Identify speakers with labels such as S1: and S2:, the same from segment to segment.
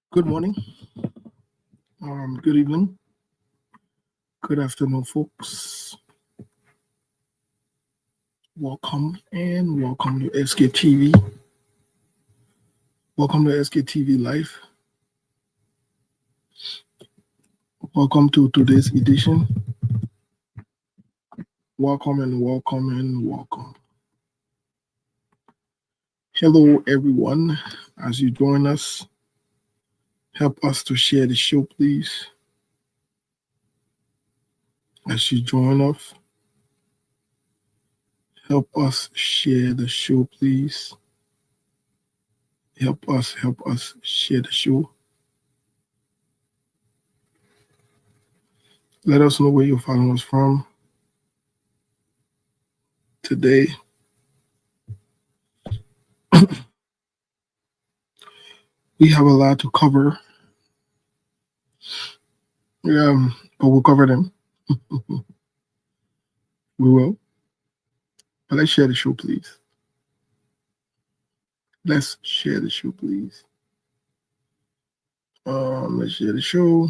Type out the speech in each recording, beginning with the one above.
S1: Good morning, good evening, good afternoon, folks. Welcome to Sktv. Welcome to Sktv Live. Welcome to today's edition. Welcome. Hello, everyone. As you join us, help us to share the show, please. As you join us, help us share the show, please. Help us share the show. Let us know where you're following us from today. We have a lot to cover. But we'll cover them. We will. But let's share the show, please. Let's share the show, please. Let's share the show.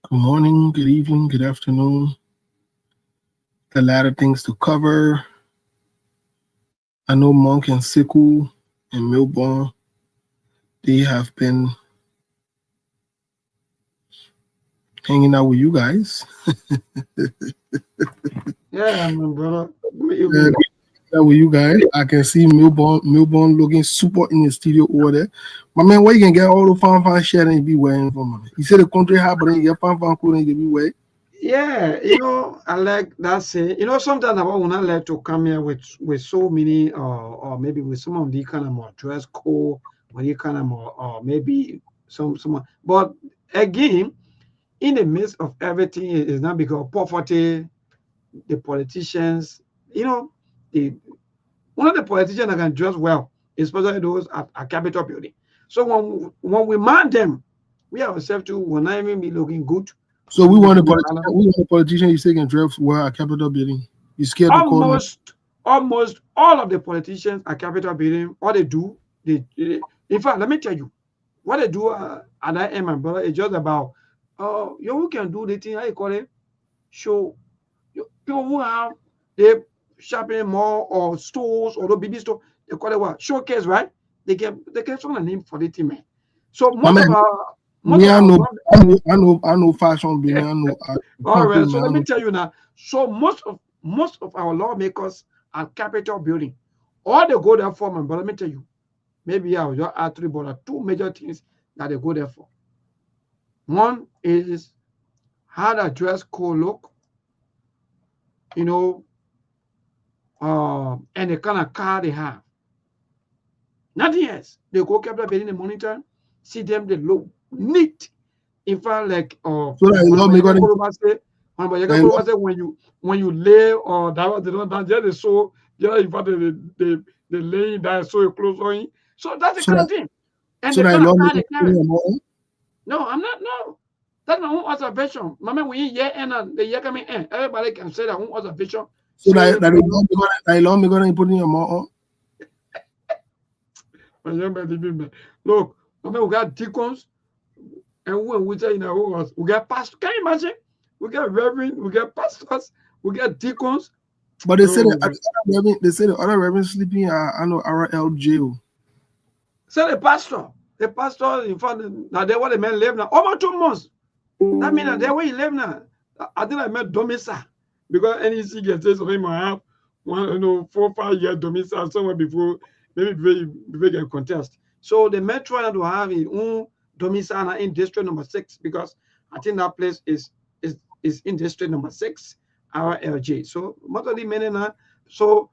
S1: Good morning, good evening, good afternoon. A lot of things to cover. I know Monk and Siku and Melbourne, they have been hanging out with you guys.
S2: Yeah, my brother.
S1: With you guys, I can see Melbourne looking super in the studio over there. My man, where you can get all the fan shit and be wearing from? He said the country hard, but you get fan cool and you be wearing.
S2: Yeah, I like that saying. Sometimes I would not like to come here with so many, or maybe with some of the kind of more dress code, or the kind of more, or maybe some. But again, in the midst of everything, it's not because poverty, the politicians, the one of the politicians that can dress well, especially those at Capitol building. So when we man them, we ourselves too will not even be looking good.
S1: So we want a politician you say can dress well at Capitol building. You scared to call them?
S2: Almost all of the politicians at Capitol building, what they do, they in fact, let me tell you, what they do at that end, my brother, is just about who can do the thing, how you call it, show people who have the shopping mall or stores or the BB store, they call it what? Showcase, right? They get some name for the team, man. So
S1: I know fashion building. I know.
S2: All right. So let me tell you now. So most of our lawmakers at Capitol building, all they go there for, man. But let me tell you, maybe I will just add three, but two major things that they go there for. One is how the dress code look, and the kind of car they have. Nothing else. They go Capitol building, they monitor, see them, they look neat. In fact, like
S1: so that
S2: when you lay or that was down there, they saw in fact they laying down so you close on you. So that's the kind of thing. And
S1: so
S2: the kind of car they carry.
S1: No,
S2: I'm not. No, that's my own observation. Mama, when you hear and the year coming in, everybody can say their own observation.
S1: So that me gonna put in your mouth.
S2: Look, Mama, we got deacons. And when we say we get pastors. Can you imagine? We get reverend, we get pastors, we get deacons.
S1: But they say the other reverend sleeping at RL jail.
S2: So the pastor, in fact, now they where the men live now over 2 months. That means that they where he live now. I think I met domicile because NEC gets say something might have 4 or 5 year domicile somewhere before maybe they get contest. So the men trying to have his own domicile in district number 6 because I think that place is in district number 6, RLJ. So most of the men now, so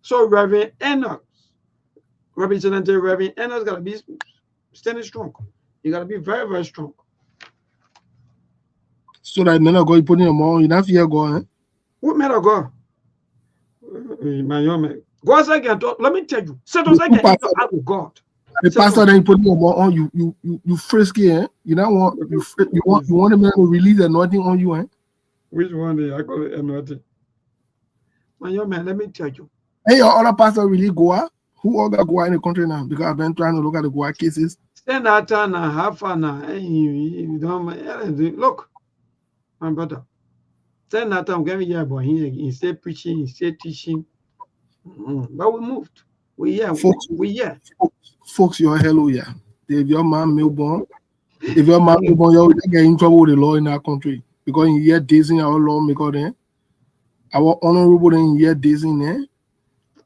S2: Reverend Enoch, Representative Reverend Enoch gotta be standing strong. You gotta be very, very strong.
S1: So that men are going to put in your mouth, you not fear God.
S2: What men are God? My young man. God again, let me tell you, say those again, ask God.
S1: The pastor then put you on you frisky, eh? You don't want you want a man to release anointing on you, eh?
S2: Which one I call it anointing? My young man, let me tell you.
S1: Hey, your other pastor really Goa? Who all got Goa in the country now? Because I've been trying to look at the Goa cases.
S2: Senator and half an you don't look, my brother. Senator, I'm getting here, but he said preaching, he said teaching. But we moved. We
S1: folks, your hello, yeah. If your man Melbourne, you get in trouble with the law in our country because in year days in our lawmaker then our honorable in year days in there,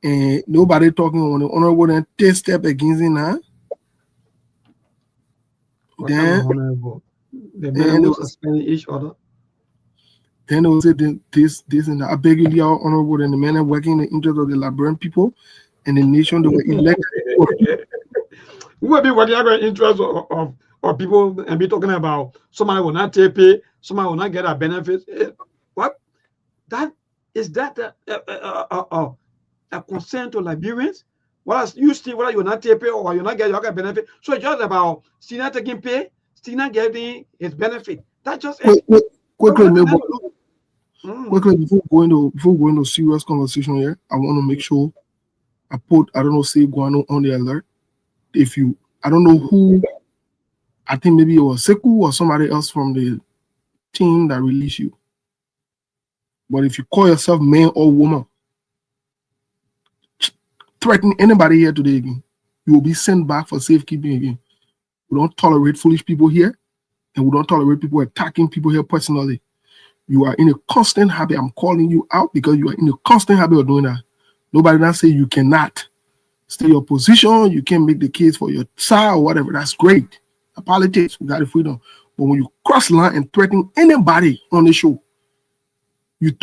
S1: and nobody talking on the honorable then take step against it now. Then
S2: honorable. The men who suspend each other.
S1: Then they will say this and that. I beg you, our honorable, and the men are working in the interest of the Liberian people and the nation. They were elected.
S2: Who will be working in the interest of people and be talking about somebody will not take pay, somebody will not get a benefit. What? That is that a concern to Liberians? What you still whether you not take pay or you not get your benefit? So it's just about still not taking pay, still not getting his benefit. That just
S1: quickly, before going to serious conversation here, I want to make sure I put say Guano on the alert. If you, I don't know who, I think maybe it was Seku or somebody else from the team that released you. But if you call yourself man or woman, threaten anybody here today again, you will be sent back for safekeeping again. We don't tolerate foolish people here, and we don't tolerate people attacking people here personally. You are in a constant habit. I'm calling you out because you are in a constant habit of doing that. Nobody now say you cannot stay your position. You can't make the case for your side or whatever. That's great. Politics, we got the freedom. But when you cross the line and threaten anybody on the show,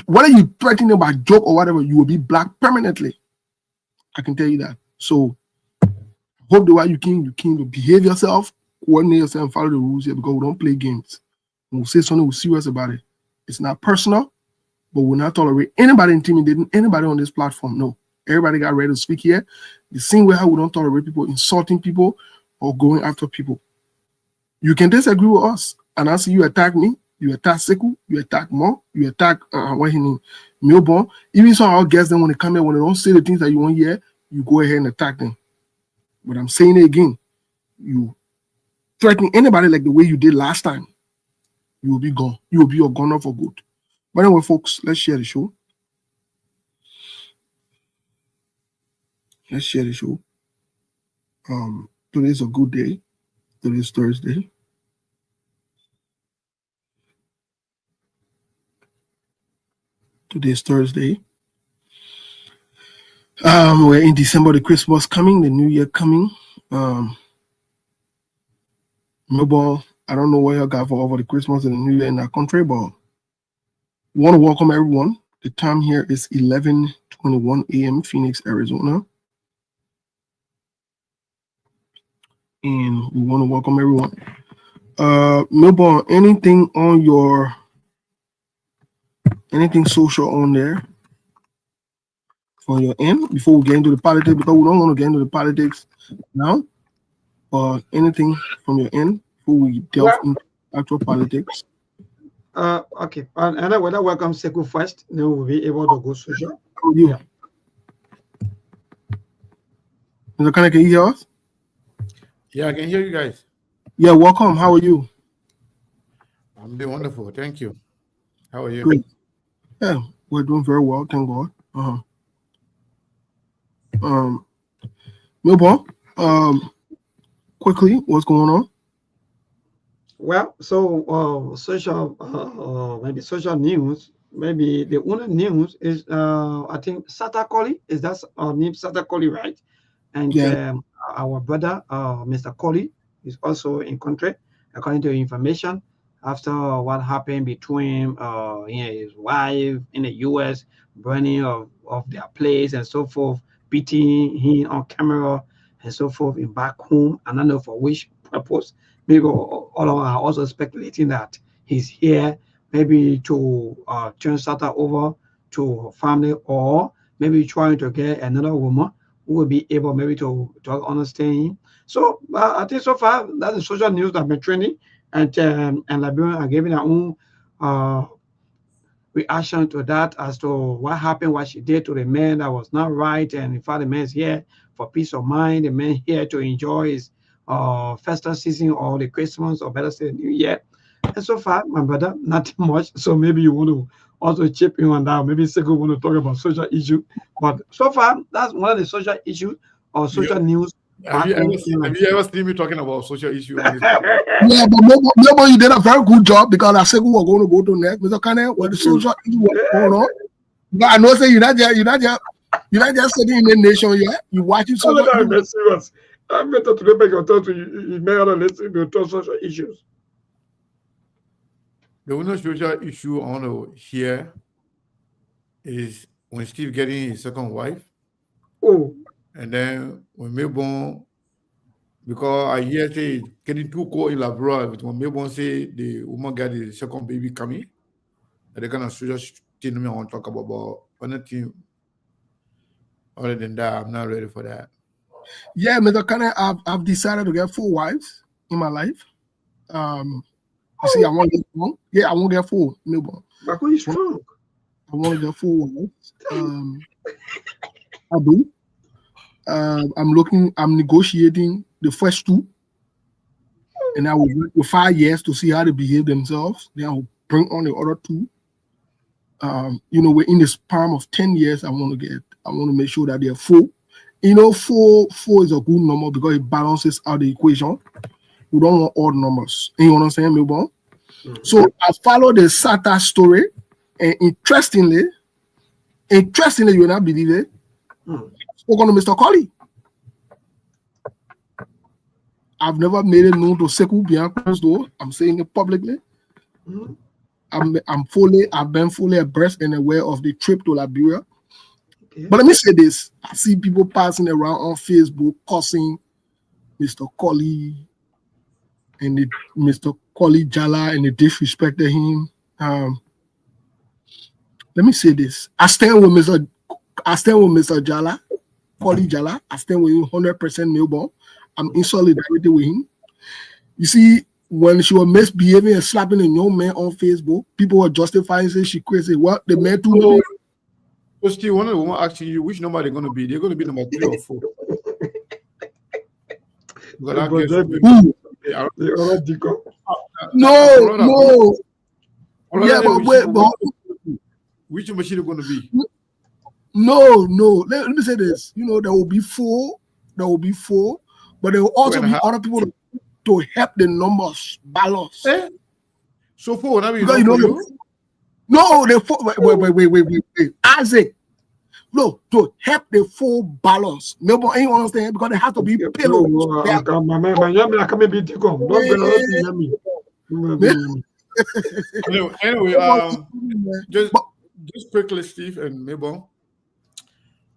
S1: whether you threaten them by joke or whatever, you will be blocked permanently. I can tell you that. So hope the way you can to behave yourself, coordinate yourself, and follow the rules here because we don't play games. When we say something, we're serious about it. It's not personal, but we'll not tolerate anybody intimidating anybody on this platform. No. Everybody got ready to speak here. The same way how we don't tolerate people insulting people or going after people. You can disagree with us, and I see you attack me, you attack Seku, you attack Mo, you attack what he name, Milborn. Even some of our guests, then when they come here, when they don't say the things that you want to hear, you go ahead and attack them. But I'm saying it again, you threaten anybody like the way you did last time, you will be gone. You will be a goner for good. But anyway, folks, let's share the show. Let's share the show. Today's a good day. Today's Thursday. Today's Thursday. We're in December, the Christmas coming, the New Year coming. Mobile, I don't know what you got for over the Christmas and the New Year in our country, but we want to welcome everyone. The time here is 11:21 a.m. Phoenix, Arizona. And we want to welcome everyone. Milborn, anything social on there for your end before we get into the politics, because we don't want to get into the politics now, or anything from your end before we delve into actual politics?
S2: Okay. And I will welcome Seku first, then we'll be able to go social.
S1: How are you?
S2: Yeah.
S1: Can you hear us?
S3: Yeah, I can hear you guys.
S1: Yeah, welcome. How are you?
S3: I'm doing wonderful. Thank you. How are you?
S1: Great. Yeah, we're doing very well. Thank God. Milborn, quickly, what's going on?
S2: Well, so social, maybe social news. Maybe the only news is I think Satakoli. Is that name Satakoli, right? And
S1: Yeah.
S2: Our brother, Mr. Colley, is also in country, according to information, after what happened between his wife in the U.S., burning of their place and so forth, beating him on camera and so forth in back home. I don't know for which purpose. Maybe all of us are also speculating that he's here maybe to turn Sata over to her family, or maybe trying to get another woman who will be able maybe to understand him. So I think so far that's the social news that I've been training, and Liberian are giving their own reaction to that as to what happened, what she did to the man that was not right. And in fact, the man's here for peace of mind. The man here to enjoy his festive season or the Christmas or better say the New Year. And so far, my brother, nothing much. So maybe you want to also chip in on that. Maybe Seko want to talk about social issue. But so far, that's one of the social issues or social news.
S3: Have you ever seen me talking about social issues?
S1: Yeah, but maybe you did a very good job because I said we were going to go to next. Mr. Kane, what the social issue was going on. But I know say you're not just sitting in the nation yet. You watching social issues.
S2: I'm better to go back and talk to you may other listen to talk social issues.
S3: The only social issue I want to hear is when Steve getting his second wife.
S2: Oh.
S3: And then when Melbourne, because I hear say getting too cold in Labrador, when Melbourne say the woman got the second baby coming, and the kind of social thing I want to talk about, but anything other than that, I'm not ready for that.
S1: Yeah, Mr. Kane, I've decided to get 4 wives in my life. You see, I want to get 4. Yeah, I won't get 4 newborn.
S2: But who is strong?
S1: I want to get 4 wives. I do. I'm negotiating the first 2, and I will work for 5 years to see how they behave themselves. Then I will bring on the other 2. We're in the span of 10 years. I want to make sure that they're full. 4 is a good number because it balances out the equation. We don't want odd numbers. You know what I'm saying, Milborn? So I follow the SATA story, and interestingly, you will not believe it. Spoken to Mr. Colley. I've never made it known to Sekou behind closed door. I'm saying it publicly. I've been fully abreast and aware of the trip to Liberia. Okay. But let me say this: I see people passing around on Facebook cussing Mr. Colley and Mr. Colley Jala, and they disrespected him. Let me say this: I stand with Mr. Jala. Colley Jala, I stand with him 100% Melbourne. I'm in solidarity with him. You see, when she was misbehaving and slapping a young man on Facebook, people were justifying saying she crazy. What the man too?
S3: So Steve, one of the women asking you which number they're going to be. They're going to be number 3 or 4.
S1: No. Yeah, but wait,
S3: which machine are going to be?
S1: No. Let me say this. There will be 4. But there will also be other people to help the numbers balance.
S3: So 4 will not be enough for you?
S1: No, the 4. Wait. Isaac. No, to help the 4 balance. Nobody ain't understand because they have to be pillows.
S3: Anyway, just quickly, Steve and Mabel.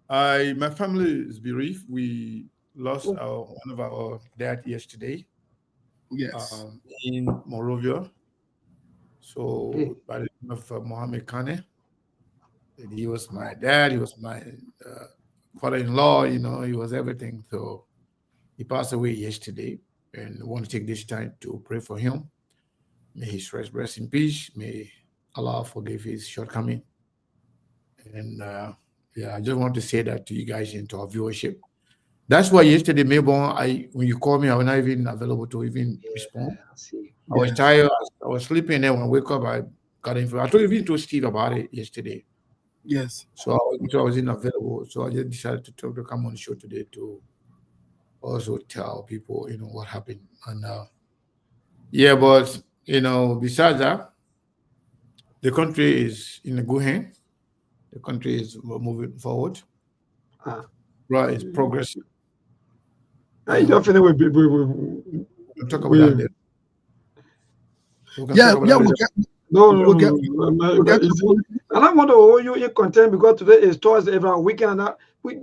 S3: My family is bereaved. We lost one of our dad yesterday.
S1: Yes.
S3: In Monrovia. So by the name of Mohammed Kane. He was my dad. He was my father-in-law. He was everything. So he passed away yesterday, and I want to take this time to pray for him. May his rest in peace. May Allah forgive his shortcoming. And I just want to say that to you guys and to our viewership. That's why yesterday, Melbourne, when you called me, I was not even available to even respond. I was tired. I was sleeping, and then when I wake up, I got information. I told to Steve about it yesterday.
S1: Yes.
S3: So I was unavailable. So I just decided to come on the show today to also tell people, what happened. And but besides that, the country is in a good hand. The country is moving forward. Right, it's progressive.
S2: I definitely will be.
S3: We'll talk about that later.
S2: We'll get and I want to hold you in content because today is Thursday, every weekend, and we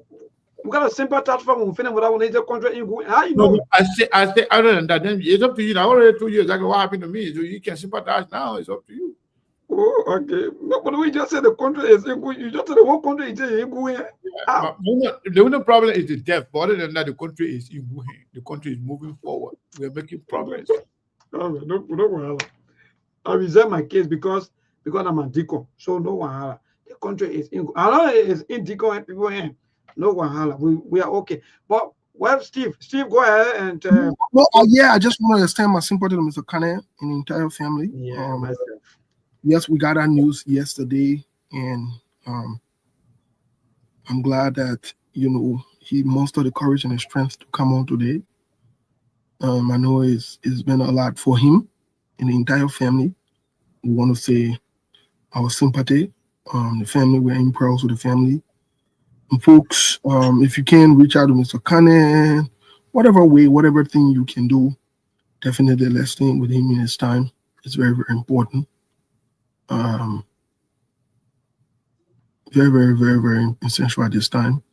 S2: got a simple platform. We finish without one contract. How you know?
S3: I say. Other than that, then it's up to you. I already told you exactly what happened to me. So you can sympathize now. It's up to you.
S2: Oh, okay. No, but we just said the contract is in good. You just said the whole contract is in good. How?
S3: The only problem is the death. But other than that, the country is moving forward. We are making progress.
S2: No, I reserve my case because I'm a deacon. So no wahala. The country is in. I know it's in deacon and people in. No wahala. We are okay. But well, Steve, go ahead and.
S1: Yeah, I just want to extend my sympathy to Mr. Kane and the entire family.
S2: Yeah, myself.
S1: Yes, we got our news yesterday, and I'm glad that he mustered the courage and the strength to come on today. I know it's been a lot for him and the entire family. We want to say our sympathy. The family, we're in prayers with the family. And folks, if you can reach out to Mr. Kane, whatever way, whatever thing you can do, definitely let's stay with him in his time. It's very, very important. Very, very, very, very essential at this time.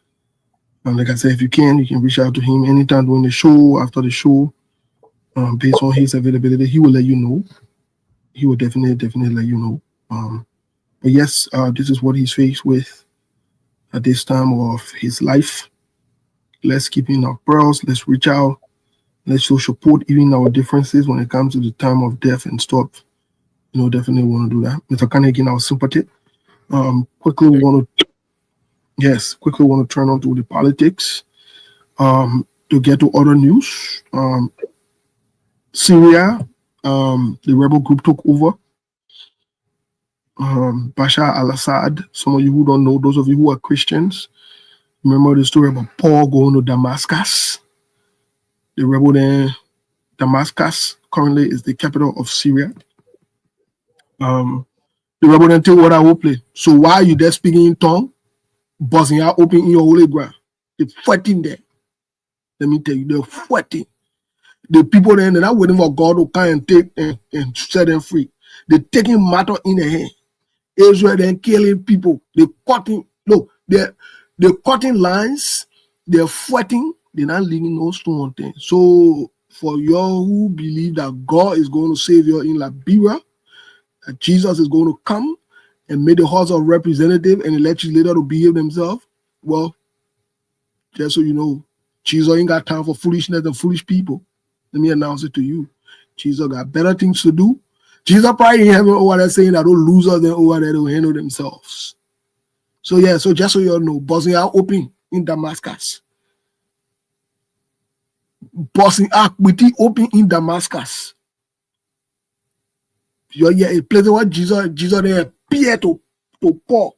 S1: Like I said, if you can reach out to him anytime during the show, after the show, based on his availability. He will let you know. He will definitely let you know. But yes, this is what he's faced with at this time of his life. Let's keep in our prayers. Let's reach out. Let's show support, even our differences when it comes to the time of death and stuff. Definitely want to do that. Mr. Kane, again, our sympathy. Quickly want to turn on to the politics. To get to other news. Syria, the rebel group took over. Bashar al-Assad, some of you who don't know, those of you who are Christians, remember the story about Paul going to Damascus. The rebel there, Damascus, currently is the capital of Syria. The rebel then tell what I will play. So why are you there speaking in tongue? Buzzing out open in your holy ground. They're fighting there. Let me tell you, they're fighting. The people there, they're not waiting for God to come and take and set them free. They're taking matter in their hand. Israel then killing people. They're cutting lines. They're fighting. They're not leaving no stone unturned. So for you who believe that God is going to save you in Liberia, that Jesus is going to come and make the House of Representatives and the legislature to behave themselves, well, just so you know, Jesus ain't got time for foolishness and foolish people. Let me announce it to you. Jesus got better things to do. Jesus probably in heaven over there saying that those losers and over there will handle themselves. So yeah, so just so you all know, buzzing out open in Damascus. Buzzing out with it open in Damascus. Yeah, a place where Jesus there appeared to Paul.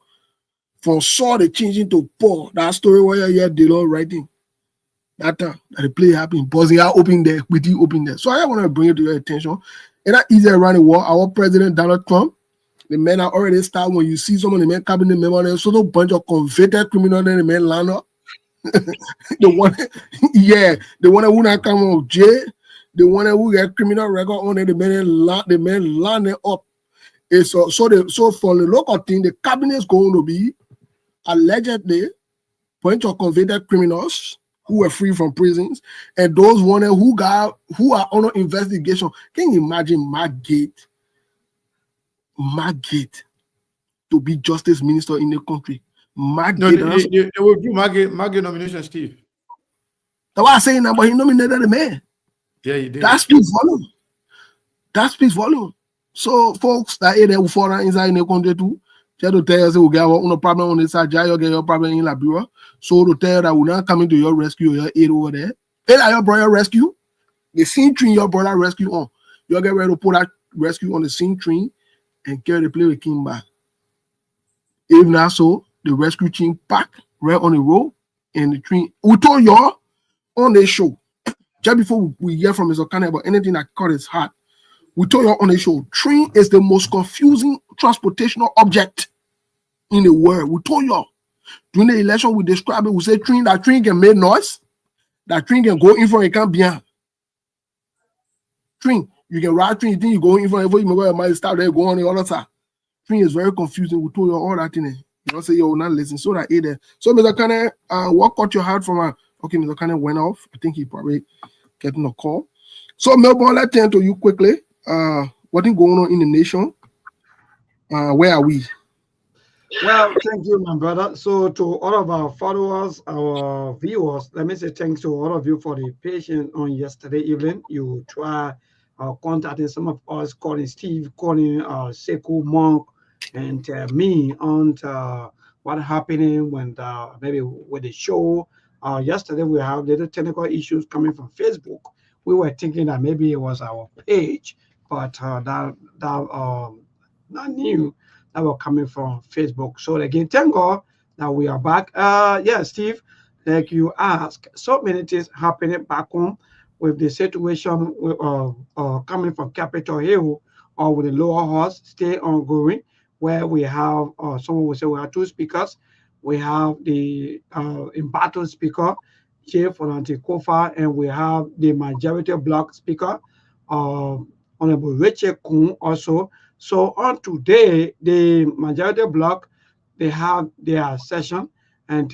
S1: From Saul they changed into Paul. That story where you hear the Lord writing. That time that the play happened, buzzing out open there, with it open there. So I want to bring it to your attention. It's not easy around the world. Our president Donald Trump, the men are already start when you see some of the men cabinet members, there's a bunch of convicted criminals in the men land up. the one who not come out of jail, the one who get criminal record on it, the men land up. So for the local thing, the cabinet is going to be allegedly bunch of convicted criminals who were free from prisons, and those who are under investigation. Can you imagine Mark Gate to be justice minister in the country?
S3: They will do Mark nomination, Steve.
S1: That's why I say now, but he nominated the man.
S3: Yeah, he did.
S1: That speaks volume. So folks that they will fall inside in the country too. Just to tell you, we get no problem on this side, you get your problem in Liberia. So to tell you that we're not coming to your rescue, your aid over there. Hey, your brother rescue. The same train your brother rescue on. You'll get ready to put that rescue on the same train and carry the play with King back. If not so, the rescue team back right on the road and the train. We told y'all on the show, just before we hear from Mr. Kane about anything that caught his heart, we told y'all on the show, train is the most confusing transportational object in the world. We told y'all. During the election, we describe it, we say that train can make noise, that train can go in front, it can't behind. Train, you can ride train, you think you go in front, you might stop there, go on the other side. Train is very confusing. We told you all that thing. You don't say you're not listening. So that there. So Mr. Kane, what caught your heart from okay, Mr. Kane went off. I think he probably getting a call. So Melbourne, let's turn to you quickly. What is going on in the nation? Where are we?
S2: Well, thank you, my brother. So, to all of our followers, our viewers, let me say thanks to all of you for the patience on yesterday evening. You try contacting some of us, calling Steve, calling Sekou, Monk, and me on what happening when maybe with the show. Yesterday, we have little technical issues coming from Facebook. We were thinking that maybe it was our page, but not new that were coming from Facebook. So again, thank God that we are back. Yeah, Steve, like you asked, so many things happening back home with the situation coming from Capitol Hill or with the lower house stay ongoing, where we have someone will say we have two speakers. We have the embattled speaker, Chief Fonante Kofa, and we have the majority bloc speaker, Honorable Rachel Kun also. So on today, the majority bloc, they have their session, and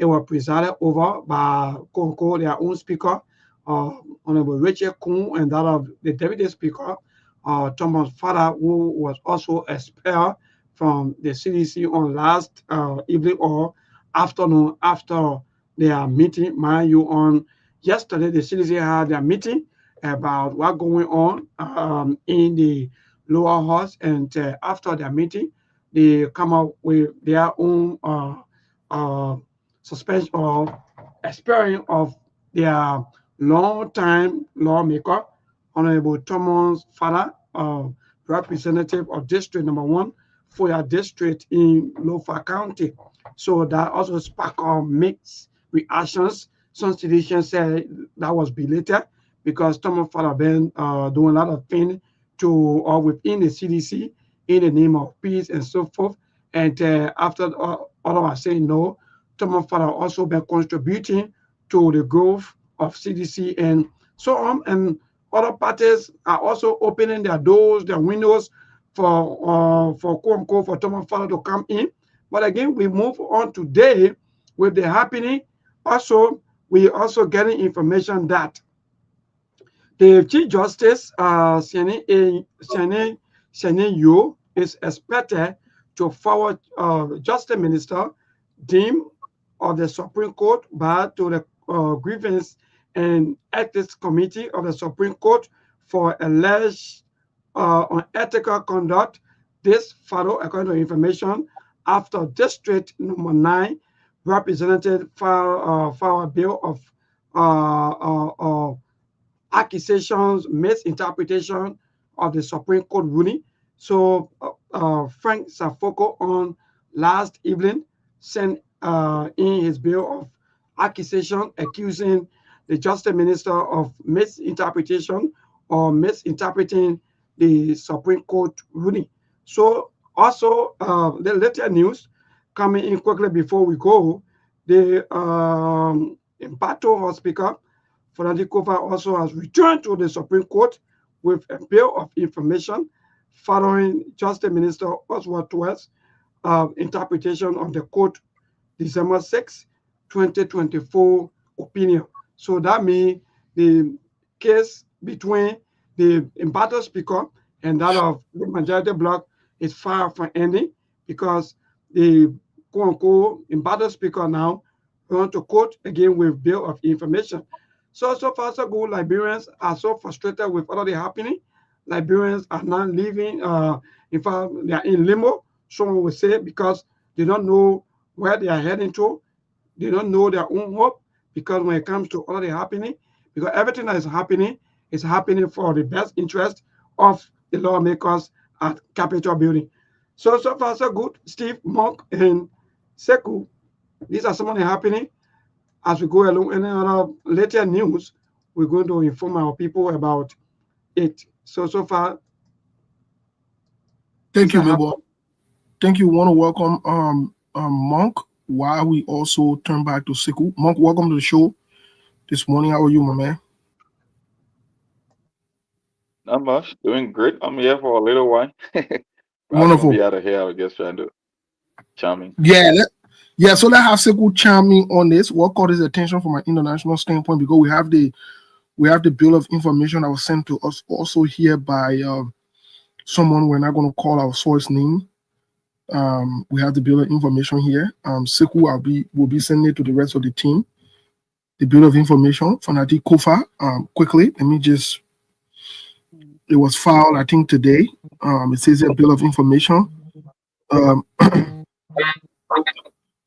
S2: it was presided over by Konko, their own speaker, Honorable Rachel Kun, and that of the deputy speaker, Thomas Father, who was also expelled from the CDC on last evening or afternoon after their meeting. Mind you, on yesterday, the CDC had their meeting about what going on in the lower house, and after their meeting, they come up with their own suspension or expiring of their long-time lawmaker, Honorable Thomas Father, representative of District Number 1 for your district in Lofa County. So that also sparked mixed reactions. Some citizens said that was belated because Thomas Father been doing a lot of things to or within the CDC in the name of peace and so forth. And after all of us saying no, Thomas Father also been contributing to the growth of CDC and so on. And other parties are also opening their doors, their windows for quote unquote for Thomas Father to come in. But again, we move on today with the happening. Also, we also getting information that the Chief Justice, Sene Yu, is expected to forward Justice Minister Dean of the Supreme Court back to the Grievance and Ethics Committee of the Supreme Court for alleged unethical conduct. This followed, according to information, after District Number 9 represented filed a bill of accusations, misinterpretation of the Supreme Court ruling. So Frank Safoko on last evening sent in his bill of accusation accusing the Justice Minister of misinterpretation or misinterpreting the Supreme Court ruling. So also the later news coming in quickly before we go, the Mpato Speaker Fonante Kofa also has returned to the Supreme Court with a bill of information following Justice Minister Oswald Tuwes' interpretation of the court December 6, 2024 opinion. So that means the case between the embattled speaker and that of the majority bloc is far from ending because the quote-unquote embattled speaker now want to court again with bill of information. So far so good. Liberians are so frustrated with all of the happening. Liberians are not living, in fact, they are in limbo, someone would say, because they don't know where they are heading to. They don't know their own hope, because when it comes to all of the happening, because everything that is happening for the best interest of the lawmakers at Capitol Building. So far so good. Steve, Monk, and Sekou, these are some of the happening. As we go along, any other later news, we're going to inform our people about it. So far.
S1: Thank you, Mabel. Thank you. Want to welcome Monk while we also turn back to Sekou. Monk, welcome to the show this morning. How are you, my man?
S4: Not much. Doing great. I'm here for a little while.
S1: Wonderful.
S4: Be out of here. I guess trying to charming.
S1: Yeah. So let's have Sekou chime in on this. What caught his attention from an international standpoint? Because we have the bill of information that was sent to us also here by someone, we're not going to call our source name. We have the bill of information here. Sekou will be sending it to the rest of the team. The bill of information, Fanati Kofa. Quickly, let me just. It was filed, I think, today. It says a bill of information. Let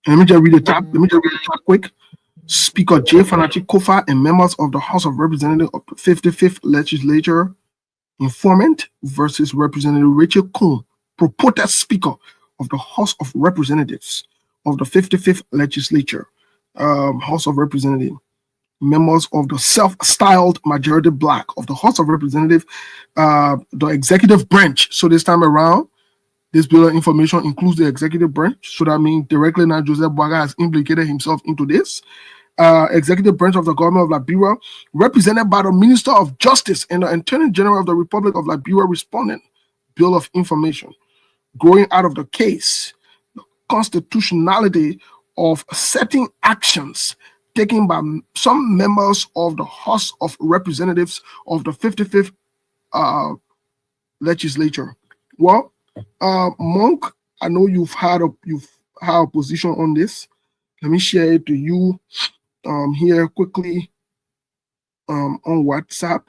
S1: me just read the top. Quick. Speaker J. Fanati Kofa and members of the House of Representatives of the 55th Legislature informant versus Representative Rachel Kuhn, purported Speaker of the House of Representatives of the 55th Legislature, House of Representatives, members of the self-styled majority black of the House of Representatives, the executive branch. So this time around, this bill of information includes the executive branch. So that means directly now Joseph Boaga has implicated himself into this. Executive branch of the government of Liberia, represented by the Minister of Justice and the Attorney General of the Republic of Liberia, respondent. Bill of information. Growing out of the case, the constitutionality of certain actions taken by some members of the House of Representatives of the 55th Legislature. Well, Monk, I know you've had a position on this. Let me share it to you here quickly on WhatsApp.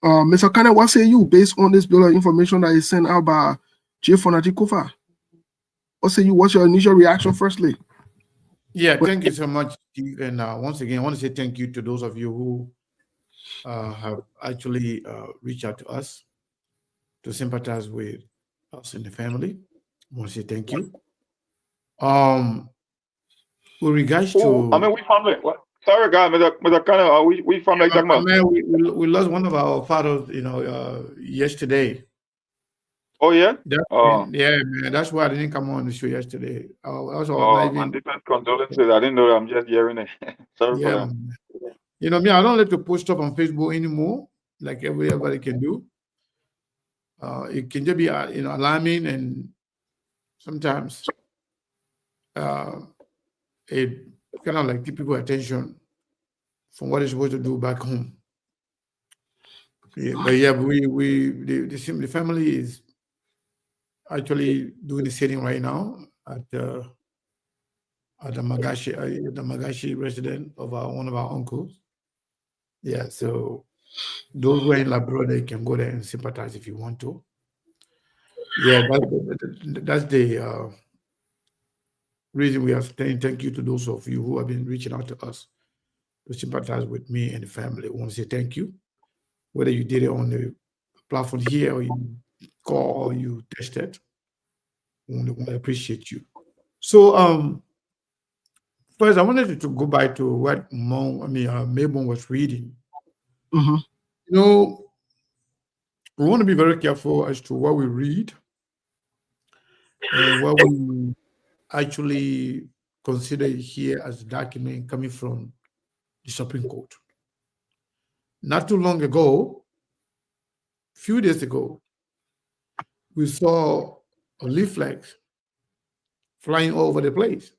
S1: Mr. Kane, what say you based on this bill of information that is sent out by J. Fanati Kofa? What say you? What's your initial reaction, firstly?
S3: Yeah, thank you so much, Steve. And once again, I want to say thank you to those of you who have actually reached out to us to sympathize with us in the family. I want to say thank you. With regards to,
S4: I mean, we family. Sorry, guys, Mr. Kane, we family.
S3: We lost one of our fathers, yesterday.
S4: Oh yeah.
S3: Yeah, man. That's why I didn't come on the show yesterday.
S4: And different condolences. I didn't know. I'm just hearing it. Sorry for that.
S3: Me, I don't like to post up on Facebook anymore, like everybody can do. It can just be, alarming, and sometimes it kind of like keep people attention from what they're supposed to do back home. Yeah, but yeah, the family is actually doing the sitting right now at the Magashi residence of one of our uncles. Yeah, so those who are in Labrador, they can go there and sympathize if you want to. Yeah, that's the reason we are saying thank you to those of you who have been reaching out to us to sympathize with me and the family. I want to say thank you, whether you did it on the platform here or you call or you tested. I appreciate you. So, first, I wanted to go back to what Mabon was reading.
S1: Mm-hmm.
S3: We want to be very careful as to what we read and what we actually consider here as a document coming from the Supreme Court. Not too long ago, a few days ago, we saw a leaflet flying over the place,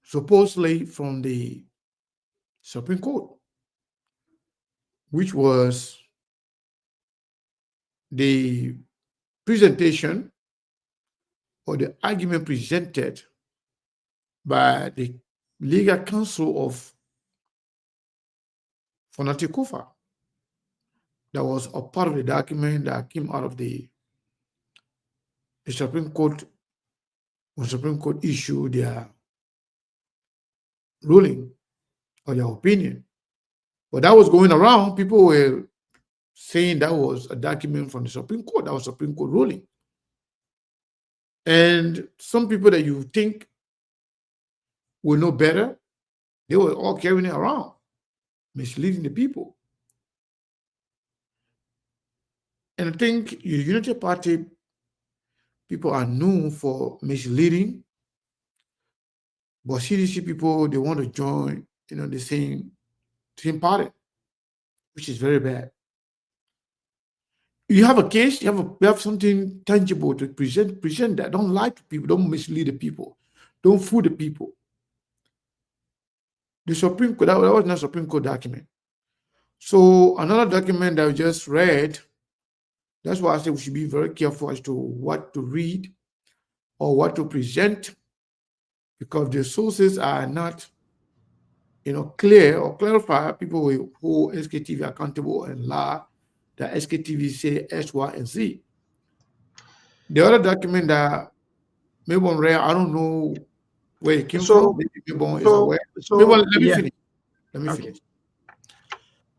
S3: supposedly from the Supreme Court, which was the presentation or the argument presented by the legal counsel of Fanati Kofa. That was a part of the document that came out of the Supreme Court when Supreme Court issued their ruling or their opinion. But that was going around. People were saying that was a document from the Supreme Court. That was Supreme Court ruling. And some people that you think will know better, they were all carrying it around, misleading the people. And I think the Unity Party people are known for misleading, but CDC people, they want to join, the same party, which is very bad. You have a case, you have something tangible to present that. Don't lie to people, don't mislead the people, don't fool the people. The Supreme Court, that was not a Supreme Court document. So another document that we just read That's why I say we should be very careful as to what to read or what to present, because the sources are not, clear or clarify. People will hold SKTV accountable and lie that SKTV say X, Y, and Z. The other document that Melbourne Rare, I don't know where it came from. Maybe Melbourne is aware. Melbourne, let me finish. Let me finish.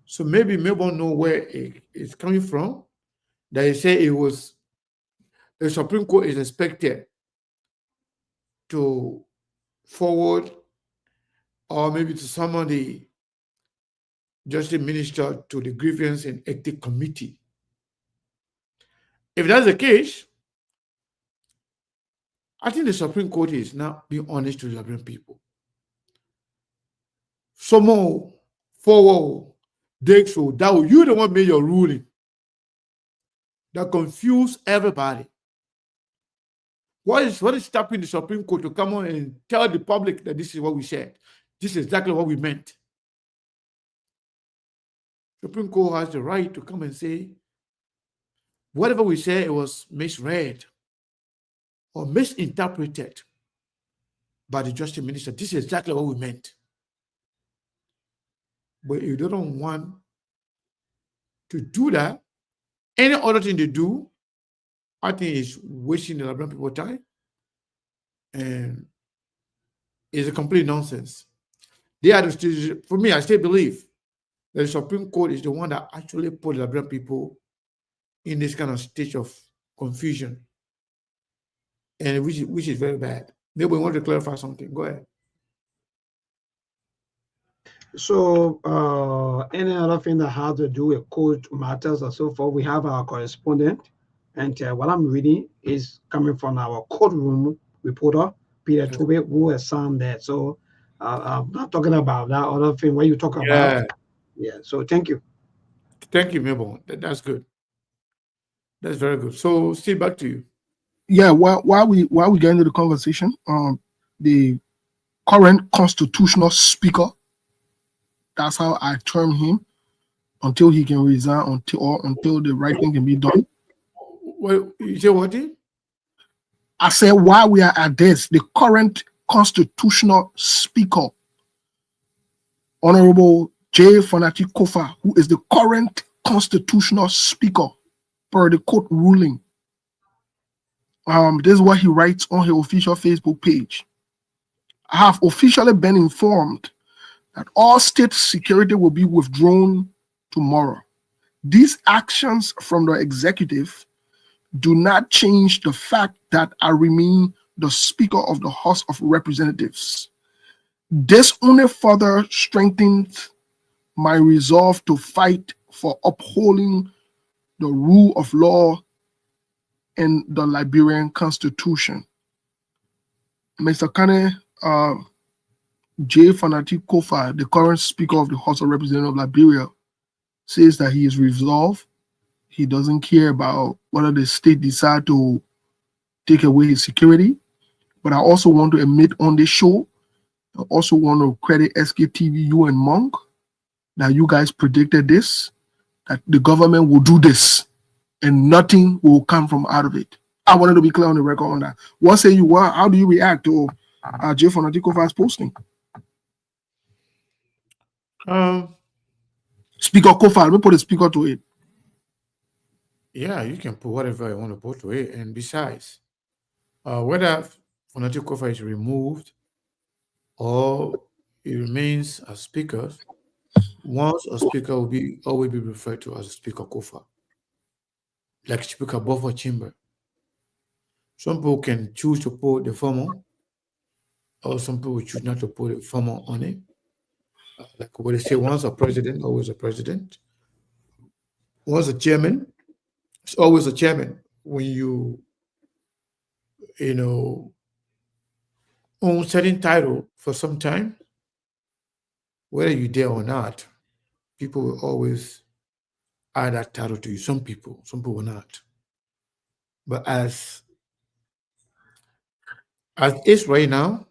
S3: So maybe Melbourne know where it's coming from. They say it was the Supreme Court is expected to forward, or maybe to summon the Justice Minister to the Grievance and Ethics Committee. If that's the case, I think the Supreme Court is not being honest to the Liberian people. Someone forward, that you the one made your ruling that confused everybody. What is stopping the Supreme Court to come on and tell the public that this is what we said? This is exactly what we meant. Supreme Court has the right to come and say, whatever we said, it was misread or misinterpreted by the Justice Minister. This is exactly what we meant. But if they don't want to do that, any other thing they do, I think is wasting the Liberian people time, and it's a complete nonsense. For me, I still believe that the Supreme Court is the one that actually put the Liberian people in this kind of state of confusion, and which is very bad. Maybe we want to clarify something. Go ahead.
S2: So, any other thing that has to do with court matters or so forth, we have our correspondent, and what I'm reading is coming from our courtroom reporter, Peter Tobe, who has signed that. So, I'm not talking about that other thing where you talk about. Yeah. So, thank you.
S3: Thank you, Mabel. That's good. That's very good. So, Steve, back to you.
S1: Yeah. While we get into the conversation, the current constitutional speaker, that's how I term him, until he can resign, until the right thing can be done.
S3: Well, you say what?
S1: I said, while we are at this, the current constitutional speaker, Honorable J. Fanati Kofa, who is the current constitutional speaker per the court ruling. This is what he writes on his official Facebook page. I have officially been informed that all state security will be withdrawn tomorrow. These actions from the executive do not change the fact that I remain the Speaker of the House of Representatives. This only further strengthens my resolve to fight for upholding the rule of law and the Liberian Constitution. Mr. Kane, J. Fanati Kofa, the current Speaker of the House of Representatives of Liberia, says that he is resolved. He doesn't care about whether the state decide to take away his security. But I also want to admit on this show, I also want to credit Sktv, you and Monk, that you guys predicted this, that the government will do this and nothing will come from out of it. I wanted to be clear on the record on that. What say you? How do you react to J. Fanati Kofa's posting? Speaker Kofa, let me put a speaker to it.
S3: Yeah, you can put whatever you want to put to it. And besides, whether Fanati Kofa is removed or he remains as speaker, once a speaker will always be referred to as a Speaker Kofa, like Speaker Buffer Chamber. Some people can choose to put the former, or some people choose not to put the former on it. Like what they say, once a president, always a president. Once a chairman, it's always a chairman. When you own certain title for some time, whether you're there or not, people will always add that title to you. Some people will not. But as is right now,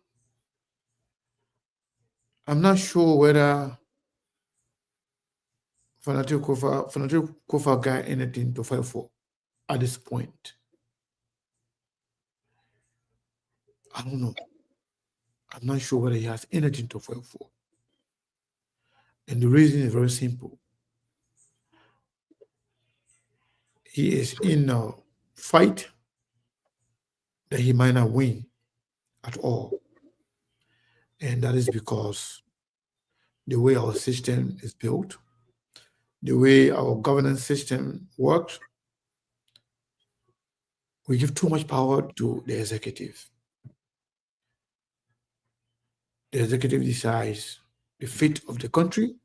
S3: I'm not sure whether Fanati Kofa got anything to fight for. at this point? I don't know. I'm not sure whether he has anything to fight for. And the reason is very simple. He is in a fight that he might not win at all. And that is because the way our system is built, the way our governance system works, we give too much power to the executive. The executive decides the fate of the country.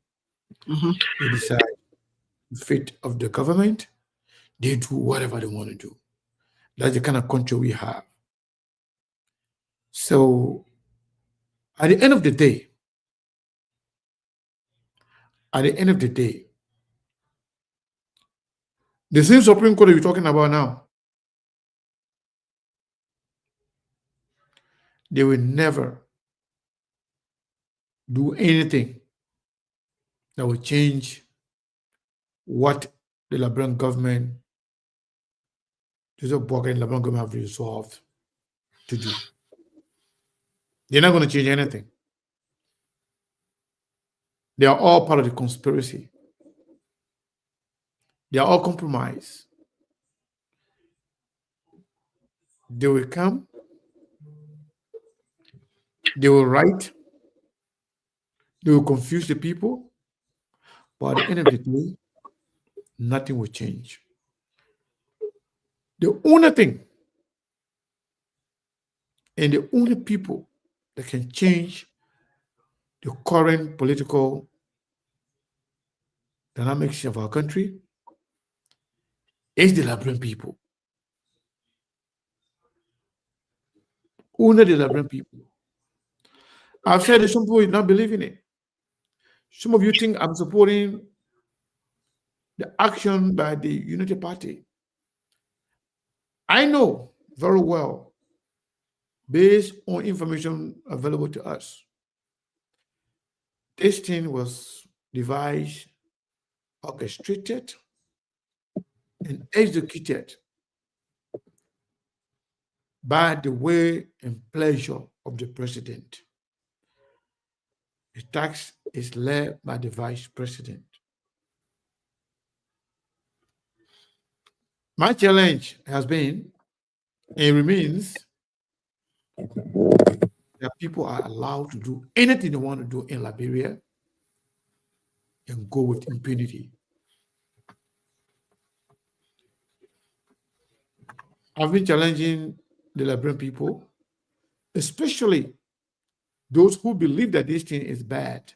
S3: They decide the fate of the government. They do whatever they want to do. That's the kind of country we have. So at the end of the day, the same Supreme Court that you're talking about now, they will never do anything that will change what the Liberian government, Joseph Boakai and the Liberian government have resolved to do. They're not going to change anything. They are all part of the conspiracy. They are all compromised. They will come, they will write, they will confuse the people, but at the end of the day, nothing will change. The only thing and the only people that can change the current political dynamics of our country is the Liberian people. Only the Liberian people. I've said that some people do not believe in it. Some of you think I'm supporting the action by the Unity Party. I know very well, based on information available to us, this thing was devised, orchestrated, and executed by the way and pleasure of the president. The tax is led by the vice president. My challenge has been and remains that people are allowed to do anything they want to do in Liberia and go with impunity. I've been challenging the Liberian people, especially those who believe that this thing is bad,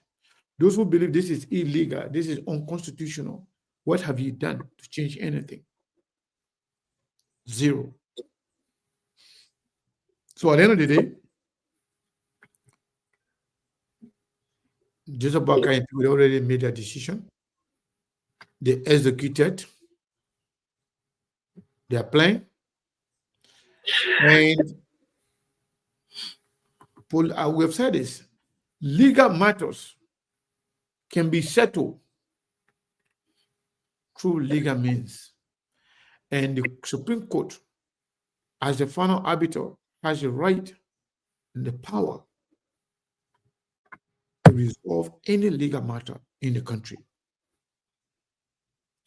S3: those who believe this is illegal, this is unconstitutional. What have you done to change anything? Zero. So at the end of the day, Joseph Boakai and people already made their decision. They executed their plan. And we have said this, legal matters can be settled through legal means. And the Supreme Court, as the final arbiter, has the right and the power to resolve any legal matter in the country.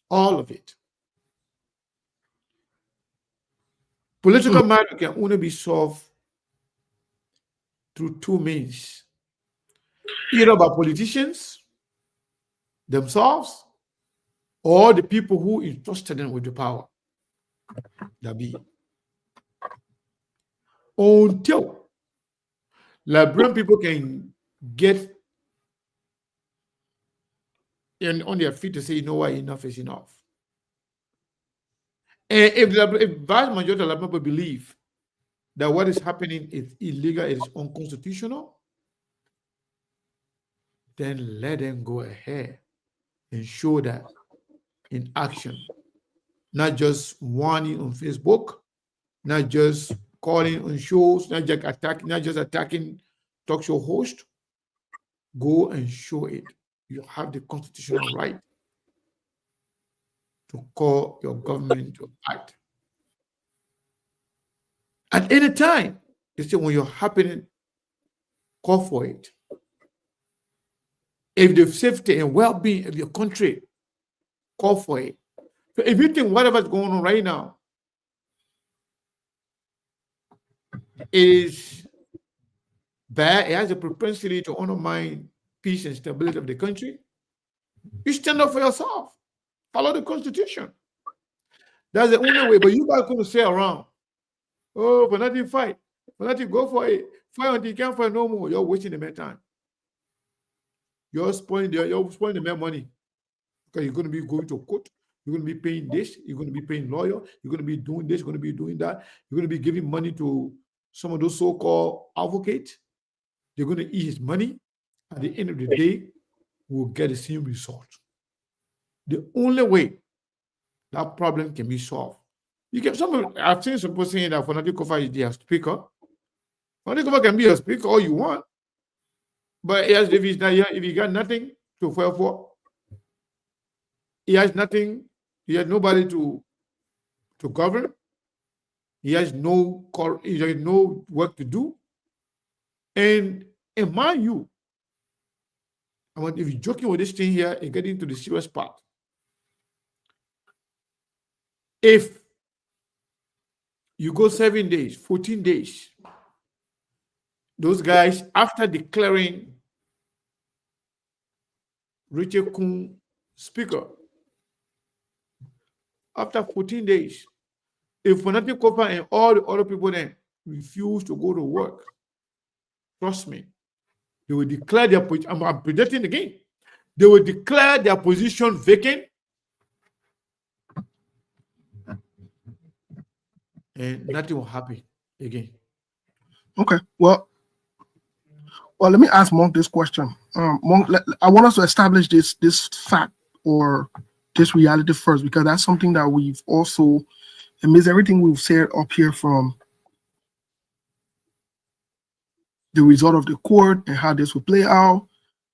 S3: All of it. Political matter can only be solved through two means, either by politicians themselves or the people who entrusted them with the power. That be. Until Liberian people can get on their feet to say, you know what, enough is enough. And if vast majority of Liberian people believe that what is happening is illegal, it is unconstitutional, then let them go ahead and show that in action. Not just whining on Facebook, not just calling on shows, not just attacking talk show host. Go and show it. You have the constitutional right to call your government to act At any time, they say when you're happening, call for it. If the safety and well-being of your country, call for it. So if you think whatever's going on right now is bad, it has a propensity to undermine peace and stability of the country, you stand up for yourself. Follow the Constitution. That's the only way. But you guys going to stay around. Oh, for nothing fight. For nothing go for it. Fight until you can't fight no more. You're wasting the man time. You're spoiling the man money. Because you're going to be going to court. You're going to be paying this. You're going to be paying lawyer. You're going to be doing this. You're going to be doing that. You're going to be giving money to some of those so-called advocates. They're going to eat his money. At the end of the day, we'll get the same result. The only way that problem can be solved. I've seen some people saying that Fonati Kofa is their speaker. Fonati Kofa can be a speaker all you want. But if he's not here, if he got nothing to fight for, he has nothing, he has nobody to govern, he has no work to do. And in my view, if you're joking with this thing here and getting to the serious part, if you go 7 days, 14 days, those guys, after declaring Richard Kun speaker, after 14 days, if Fonati Kofa and all the other people then refuse to go to work, trust me, they will declare their position. I'm predicting again. They will declare their position vacant. And nothing will happen again.
S1: Okay. Well, let me ask Monk this question. Monk, I want us to establish this fact or this reality first, because that's something that we've also, amidst everything we've said up here from the result of the court and how this will play out.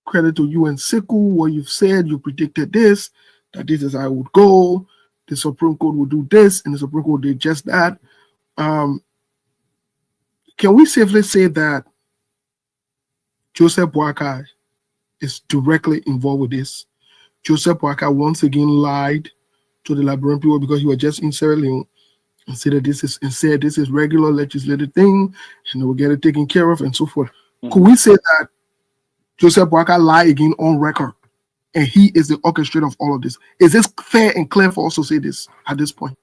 S1: Credit to you and Siku, what you've said, you predicted this, that this is how it would go. The Supreme Court will do this, and the Supreme Court did just that. Can we safely say that Joseph Boakai is directly involved with this? Joseph Boakai once again lied to the Liberian people because he was just in Sierra Leone and said that this is regular legislative thing and they will get it taken care of and so forth. Could we say that Joseph Boakai lied again on record and he is the orchestrator of all of this? Is this fair and clear for us to say this at this point?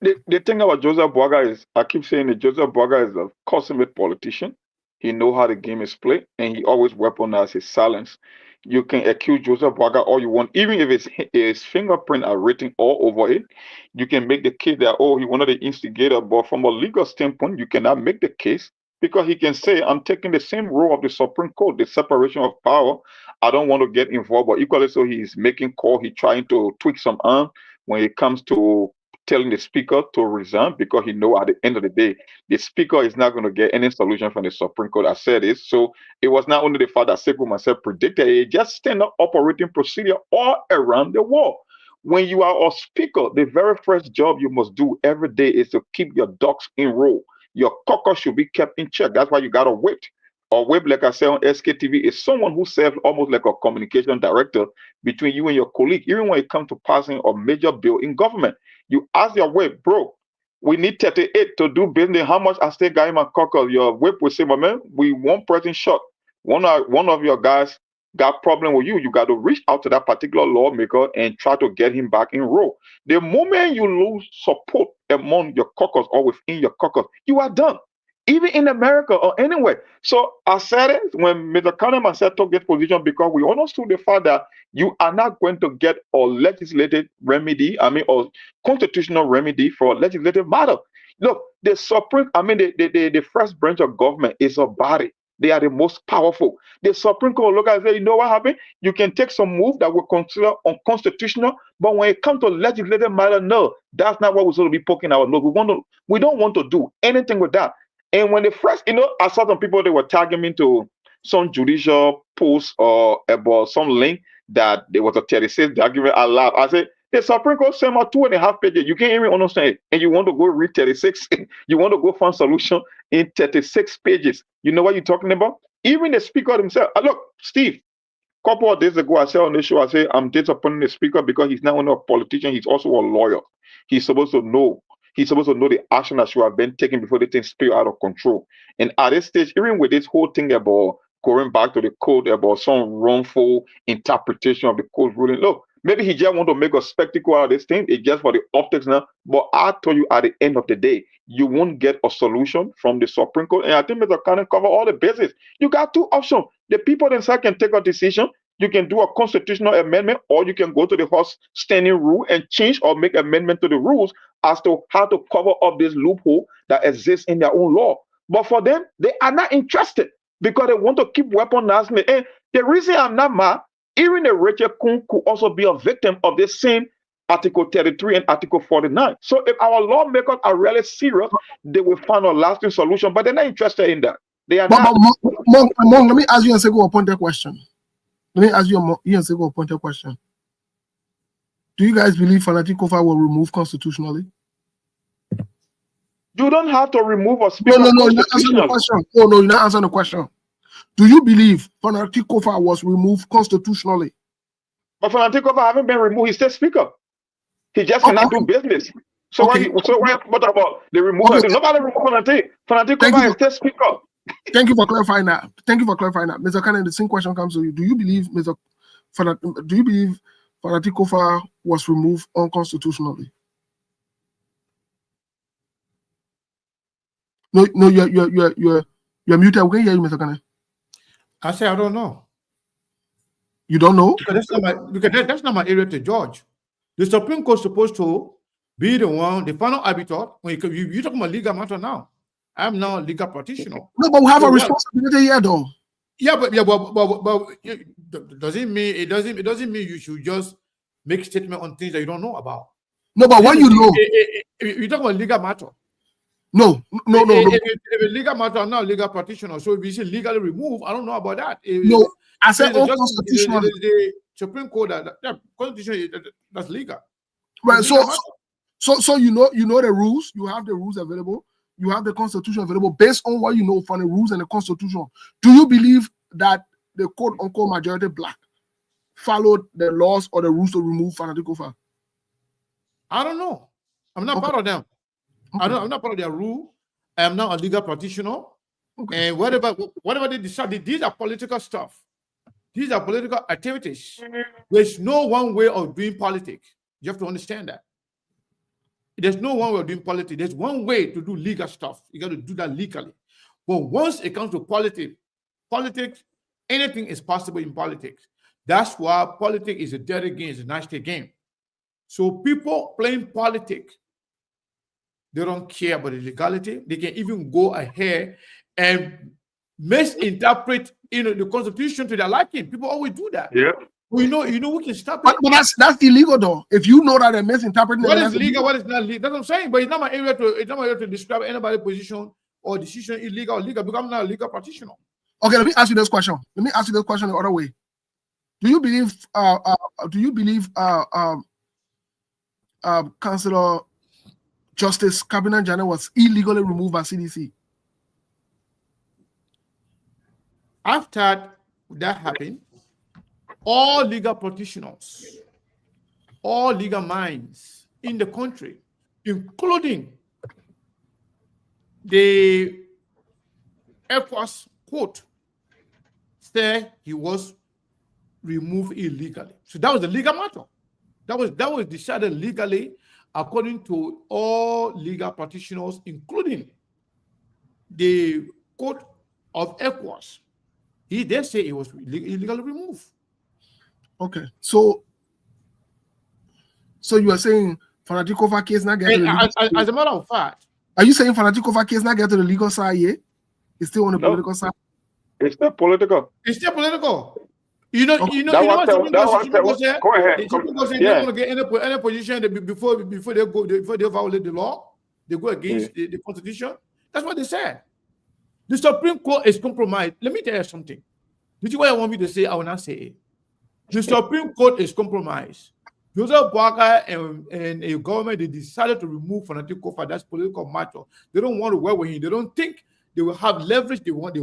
S4: The thing about Joseph Boakai is, I keep saying that Joseph Boakai is a consummate politician. He knows how the game is played, and he always weaponizes his silence. You can accuse Joseph Boakai all you want, even if his fingerprint are written all over it. You can make the case that, oh, he wanted the instigator, but from a legal standpoint, you cannot make the case because he can say, I'm taking the same role of the Supreme Court, the separation of power. I don't want to get involved, but equally so, he's making call. He's trying to tweak some arm when it comes to telling the speaker to resign because he know at the end of the day, the speaker is not going to get any solution from the Supreme Court. I said this. So it was not only the fact that Sekou myself predicted it, just standard operating procedure all around the world. When you are a speaker, the very first job you must do every day is to keep your ducks in row. Your caucus should be kept in check. That's why you got a whip. A whip, like I said on SKTV, is someone who serves almost like a communication director between you and your colleague, even when it comes to passing a major bill in government. You ask your whip, bro, we need 38 to do business. How much I still got in my caucus? Your whip will say, my man, we want person shot. One of your guys got problem with you. You got to reach out to that particular lawmaker and try to get him back in row. The moment you lose support among your caucus or within your caucus, you are done. Even in America or anywhere. So I said it when Mr. Kahneman said took this position because we understood the fact that you are not going to get a legislative remedy, or constitutional remedy for a legislative matter. Look, the Supreme, the first branch of government is a body. They are the most powerful. The Supreme Court look at and say, you know what happened? You can take some move that we consider unconstitutional, but when it comes to legislative matter, no, that's not what we're supposed to be poking our nose. We don't want to do anything with that. And when the first, I saw some people, they were tagging me to some judicial post or about some link that there was a 36 argument. I laughed. I said, The Supreme Court sent out 2.5 pages. You can't even understand it. And you want to go read 36. You want to go find solution in 36 pages. You know what you're talking about? Even the speaker himself. Look, Steve, a couple of days ago, I said on the show, I said, I'm disappointing the speaker because he's not only a politician, he's also a lawyer. He's supposed to know. He's supposed to know the action that should have been taken before the thing spill out of control. And at this stage, even with this whole thing about going back to the code, about some wrongful interpretation of the code ruling, look, maybe he just want to make a spectacle out of this thing. It's just for the optics now. But I told you at the end of the day, you won't get a solution from the Supreme Court. And I think Mr. Cannon cover all the bases. You got two options. The people themselves can take a decision. You can do a constitutional amendment, or you can go to the House standing rule and change or make amendment to the rules as to how to cover up this loophole that exists in their own law. But for them, they are not interested because they want to keep weaponizing it. And the reason I'm not mad, even the Rachel Kuhn could also be a victim of the same Article 33 and Article 49. So if our lawmakers are really serious, they will find a lasting solution, but they're not interested in that. They are not.
S1: Monk, let me ask you a second pointed question. Let me ask you a second pointed question. Do you guys believe fanatic cover will remove constitutionally?
S4: You don't have to remove a speaker.
S1: No, you're not answering the question. Oh, no, you're not answering the question. Do you believe fanatic cover was removed constitutionally?
S4: But fanatic cover haven't been removed. He's still speaker. He just cannot do business. So
S1: Okay.
S4: What about the removal?
S1: Okay.
S4: Nobody remove fanatic. Fanatic
S1: Thank
S4: cover
S1: you.
S4: is still speaker.
S1: Thank you for clarifying that. Mr. Cannon, the same question comes to you. Do you believe fanatic cover was removed unconstitutionally? No, you're muted. We can hear you, Mr. Cannon.
S3: I say I don't know.
S1: You don't know?
S3: Because that's not my area to judge. The Supreme Court is supposed to be the one, the final arbiter. When you're talking about legal matter now. I'm now a legal practitioner.
S1: No, but we have a responsibility here, though.
S3: Yeah, but does it mean it doesn't mean you should just make statement on things that you don't know about.
S1: No, but what you know,
S3: you talk about legal matter.
S1: no.
S3: If a legal matter, I'm not a legal practitioner. So if you say legally remove, I don't know about that.
S1: No, I said
S3: the
S1: unconstitutional.
S3: The Supreme Court that constitution that's legal.
S1: Right. So you know the rules. You have the rules available. You have the Constitution available based on what you know from the rules and the Constitution. Do you believe that the quote-unquote majority black followed the laws or the rules to remove fanatic cover?
S3: I don't know. I'm not part of them. Okay. I'm not part of their rule. I'm not a legal practitioner. Okay. And whatever they decide, these are political stuff. These are political activities. There's no one way of doing politics. You have to understand that. There's no one way of doing politics. There's one way to do legal stuff. You got to do that legally. But once it comes to politics, anything is possible in politics. That's why politics is a dirty game, it's a nasty game. So people playing politics, they don't care about the legality. They can even go ahead and misinterpret the Constitution to their liking. People always do that.
S4: Yeah.
S3: We know we can stop it.
S1: But that's illegal though. If you know that they're misinterpreting
S3: what is legal, what is not legal. That's what I'm saying. But it's not my area to describe anybody's position or decision illegal or legal because I'm not a legal practitioner.
S1: Okay, let me ask you this question. The other way. Do you believe Councilor Justice Cabinet General was illegally removed by CDC?
S3: After that happened, all legal practitioners, all legal minds in the country, including the ECOWAS court, said he was removed illegally. So that was a legal matter. That was decided legally according to all legal practitioners, including the court of ECOWAS. He did say it was illegally removed.
S1: Okay, so you are saying fanatic cover case not get to the legal
S3: side? As a matter of fact,
S1: are you saying fanatic cover case not get to the legal side yet? It's still on the political side.
S4: It's still political.
S3: It's still political. You know what
S4: Go ahead.
S3: they're not going to get any position before they violate the law. They go against the Constitution. That's what they said. The Supreme Court is compromised. Let me tell you something. This is what I want me to say. I will not say it. The Supreme Court is compromised. Joseph Boakai and a government, they decided to remove Fanatic Kofa. That's political matter. They don't want to work with him. They don't think they will have leverage. They want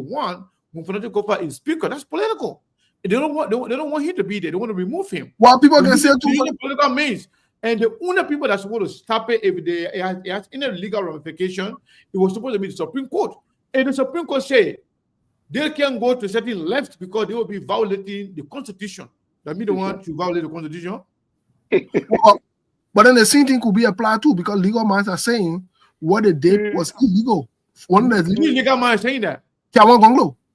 S3: when Fanatic Kofa is speaker. That's political. They don't want him to be there. They want to remove him.
S1: Well, people can say too.
S3: Political means. And the only people that's supposed to stop it if it has any legal ramification, it was supposed to be the Supreme Court. And the Supreme Court said they can go to certain left because they will be violating the Constitution. That means they want to violate the Constitution.
S1: But then the same thing could be applied too, because legal minds are saying what they did was illegal. One of the
S3: legal minds saying that.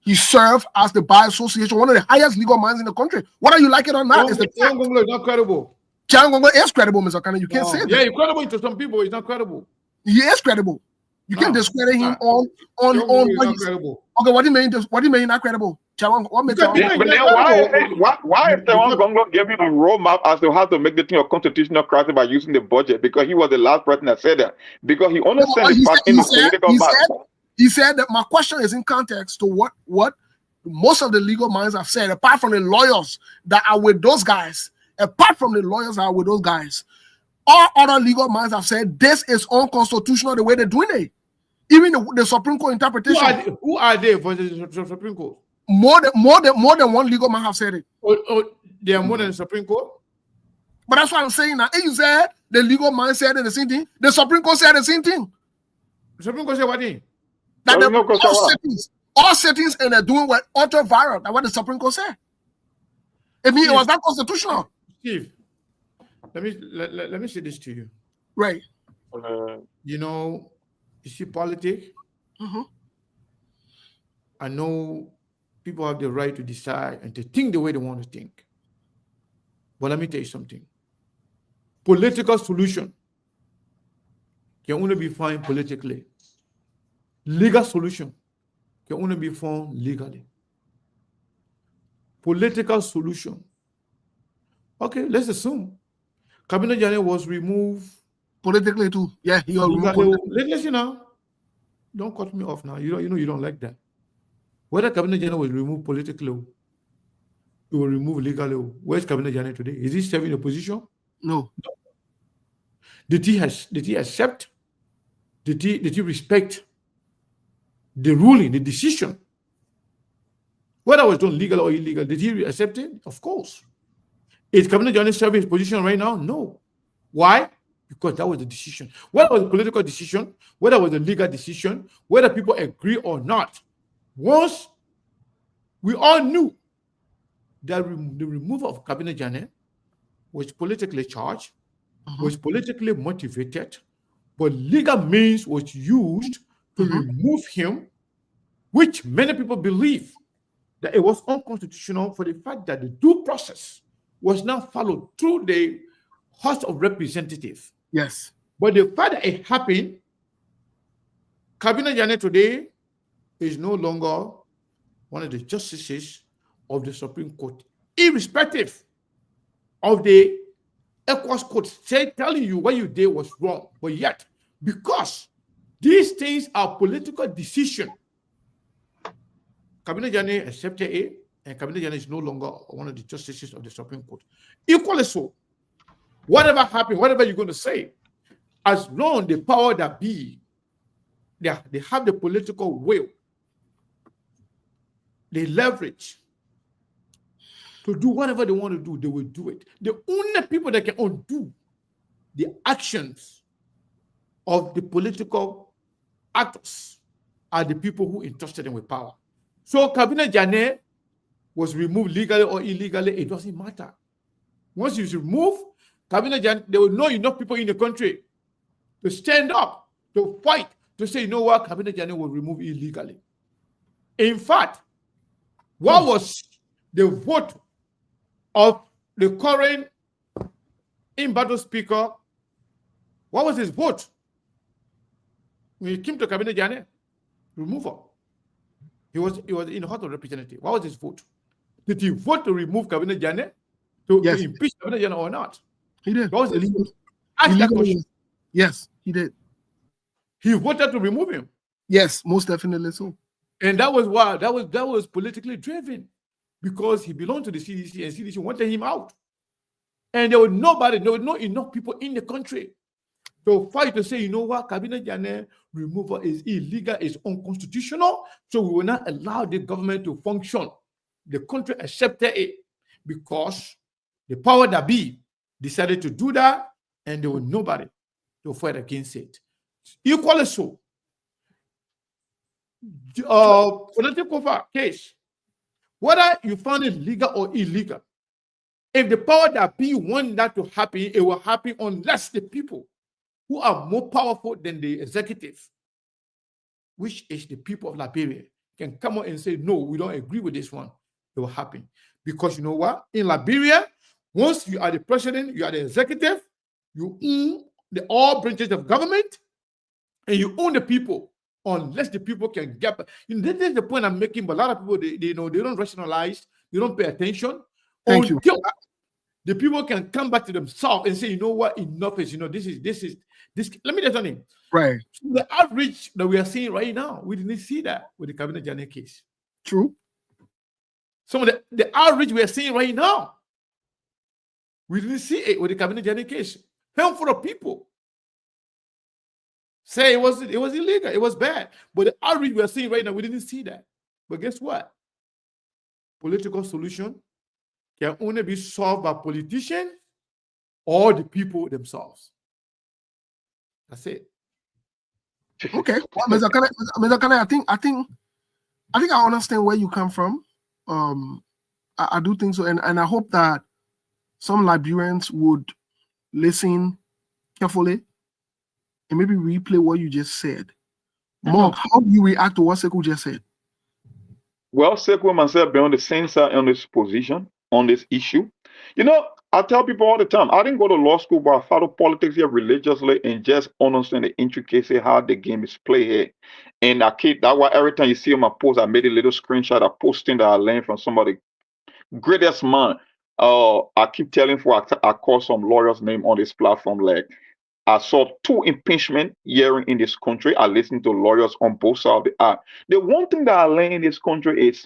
S1: He served as the Bar Association, one of the highest legal minds in the country. Whether you like it or not, is
S3: not credible.
S1: Tiagongo is credible, Mr. Cannon. You can't say that.
S3: Yeah, he's credible to some people. He's not credible.
S1: He is credible. You can't discredit him on what he's credible. Okay, what do you mean? What do you mean not credible? What makes
S4: why is Tiagongo giving a roadmap as to how to make the thing a constitutional crisis by using the budget? Because he was the last person that said that. Because he understands the political matter.
S1: He said that my question is in context to what most of the legal minds have said, apart from the lawyers that are with those guys. Apart from the lawyers that are with those guys, all other legal minds have said this is unconstitutional the way they're doing it. Even the Supreme Court interpretation.
S3: Who are they for the Supreme Court?
S1: More than one legal man have said it.
S3: They are more than the Supreme Court?
S1: But that's what I'm saying now. You said the legal man said the same thing. The Supreme Court said the same thing.
S3: The Supreme Court said what thing?
S1: That all settings and they're doing what ultra-viral. That's what the Supreme Court said. It means it was not constitutional.
S3: Steve, let me say this to you.
S1: Right.
S3: You see politics.
S1: Mm-hmm.
S3: I know people have the right to decide and to think the way they want to think. But let me tell you something. Political solution can only be found politically. Legal solution can only be found legally. Political solution. Okay, let's assume Cabinet Jane was removed
S1: politically too. Yeah, he was removed.
S3: Listen now. Don't cut me off now. You don't like that. Whether Cabinet Jane was removed politically, it was removed legally. Where's Cabinet Jane today? Is he serving the position?
S1: No.
S3: Did he accept? Did he respect the ruling, the decision? Whether it was done legal or illegal, did he accept it? Of course. Is Cabinet Jane serving his position right now? No. Why? Because that was the decision. Whether it was a political decision, whether it was a legal decision, whether people agree or not, once we all knew that the removal of Cabinet Jane was politically charged, was politically motivated, but legal means was used to remove him, which many people believe that it was unconstitutional for the fact that the due process was not followed through the House of Representatives.
S1: Yes.
S3: But the fact that it happened, Cabinet Jane today is no longer one of the justices of the Supreme Court, irrespective of the ECOWAS court telling you what you did was wrong. But yet, because these things are political decisions, Cabinet Jane accepted it, and Cabinet Jane is no longer one of the justices of the Supreme Court. Equally so, whatever happened, whatever you're going to say, as long as the power that be, they have the political will, they leverage to do whatever they want to do, they will do it. The only people that can undo the actions of the political actors are the people who entrusted them with power. So Cabinet Jane was removed legally or illegally, it doesn't matter. Once you remove Cabinet Jane, there will know enough people in the country to stand up, to fight, to say, you know what, Cabinet Jane was removed illegally. In fact, what was the vote of the current in-battle speaker? What was his vote when he came to Cabinet Jane? Removal. He was in the House of Representatives. What was his vote? Did he vote to remove Cabinet Jane? To impeach Cabinet Jane or not?
S1: He did.
S3: What was his vote? Ask that question.
S1: Yes, he did.
S3: He voted to remove him.
S1: Yes, most definitely so.
S3: And that was why that was politically driven, because he belonged to the CDC and CDC wanted him out. And there was nobody, there were not enough people in the country to fight to say, you know what, Cabinet Jane removal is illegal, is unconstitutional, so we will not allow the government to function. The country accepted it because the power that be decided to do that, and there was nobody to fight against it. Equally so, political case, whether you find it legal or illegal, if the power that be want that to happen, it will happen unless the people who are more powerful than the executive, which is the people of Liberia, can come out and say, no, we don't agree with this one. It will happen. Because you know what? In Liberia, once you are the president, you are the executive, you own all branches of government, and you own the people, unless the people can get. This is the point I'm making, but a lot of people, they don't rationalize, they don't pay attention.
S1: Thank you.
S3: The people can come back to themselves and say, you know what, enough is, this. Let me tell you something.
S1: Right.
S3: So the outreach that we are seeing right now, we didn't see that with the Cabinet Jane case.
S1: True.
S3: Some of the outreach we are seeing right now, we didn't see it with the Cabinet Jane case. Handful of people say it was illegal, it was bad. But the outreach we are seeing right now, we didn't see that. But guess what? Political solution can only be solved by politicians or the people themselves. That's it.
S1: Okay. Well, Mr. Kane, I think I understand where you come from. I do think so, and I hope that some Liberians would listen carefully and maybe replay what you just said. Mark, how do you react to what Sekou just said?
S4: Well, Sekou and myself been on the same side on this position, on this issue. I tell people all the time, I didn't go to law school, but I follow politics here religiously and just understand the intricacy how the game is played here. And that's why every time you see my post, I made a little screenshot of posting that I learned from somebody greatest man. I keep telling I call some lawyers' name on this platform. Like I saw 2 impeachment hearing in this country. I listened to lawyers on both sides of the aisle. The one thing that I learned in this country is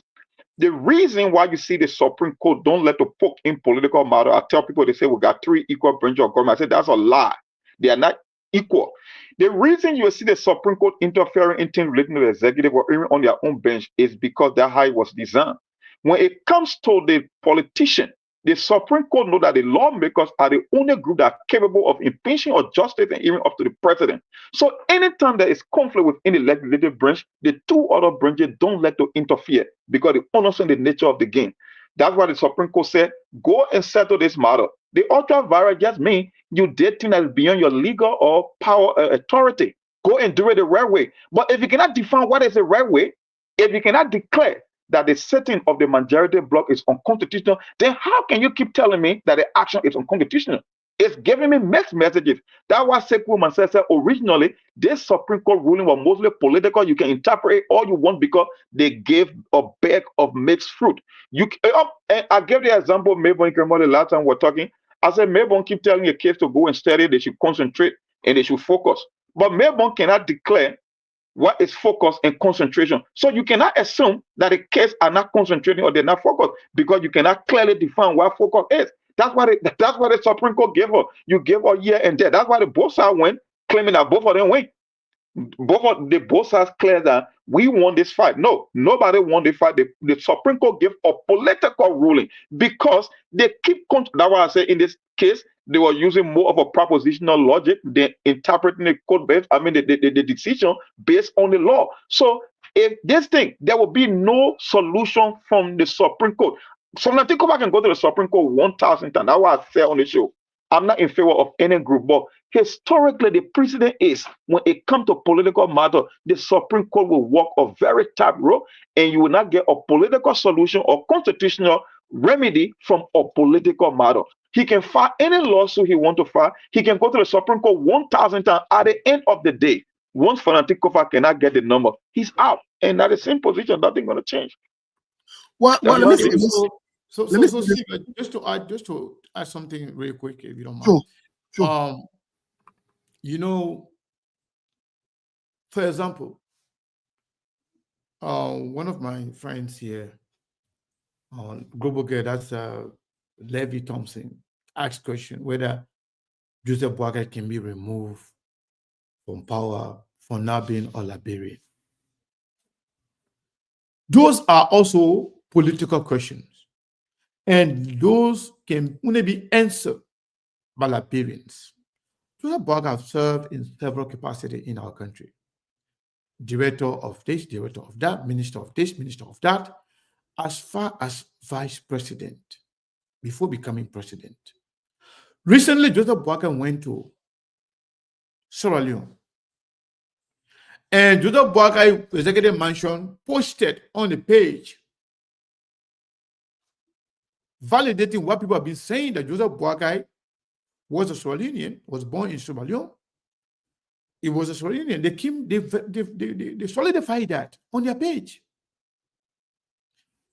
S4: the reason why you see the Supreme Court don't let to poke in political matter. I tell people, they say we got 3 equal branches of government. I say that's a lie. They are not equal. The reason you see the Supreme Court interfering in things relating to the executive or even on their own bench is because that's how it was designed. When it comes to the politician, the Supreme Court know that the lawmakers are the only group that are capable of impeaching or justice and even up to the president. So anytime there is conflict within the legislative branch, the 2 other branches don't let to interfere because they understand the nature of the game. That's why the Supreme Court said, go and settle this matter. The ultra virus just means you did things that is beyond your legal or power authority. Go and do it the right way. But if you cannot define what is the right way, if you cannot declare that the setting of the majority bloc is unconstitutional, then how can you keep telling me that the action is unconstitutional? It's giving me mixed messages. That's why Sekou myself said originally this Supreme Court ruling was mostly political. You can interpret it all you want because they gave a bag of mixed fruit. And I gave the example of Mabon the last time we were talking. I said Mabon keep telling your kids to go and study, they should concentrate and they should focus. But Mabon cannot declare what is focus and concentration. So you cannot assume that the kids are not concentrating or they're not focused because you cannot clearly define what focus is. That's why the Supreme Court gave her. You gave her here and there. That's why the both sides went, claiming that both of them win. Both sides clear that we won this fight. No, nobody won the fight. The Supreme Court gave a political ruling because they keep. That's why I say in this case they were using more of a propositional logic than interpreting the code based. I mean the decision based on the law. So if this thing, there will be no solution from the Supreme Court. So now think back and go to the Supreme Court 1,000 times. That's why I said on the show, I'm not in favor of any group, but historically, the precedent is when it comes to political matter, the Supreme Court will walk a very tight rope, and you will not get a political solution or constitutional remedy from a political matter. He can file any lawsuit he wants to file. He can go to the Supreme Court 1,000 times. At the end of the day, once Fanatic Kofa cannot get the number, he's out, and at the same position, nothing going to change.
S1: Well, let me say this.
S3: Steve, just to add something real quick, if you don't mind.
S1: Sure.
S3: For example, one of my friends here on Global Gear, that's Levy Thompson. ask question whether Joseph Boakai can be removed from power for now being a Liberian. Those are also political questions, and those can only be answered by Liberians. Joseph Boakai have served in several capacities in our country. Director of this, director of that, minister of this, minister of that, as far as vice president before becoming president. Recently, Joseph Boakai went to Sierra Leone, and Joseph Boakai Executive Mansion posted on the page validating what people have been saying, that Joseph Boakai was a Sierra Leonean, was born in Sierra Leone. He was a Sierra Leonean. They solidified that on their page.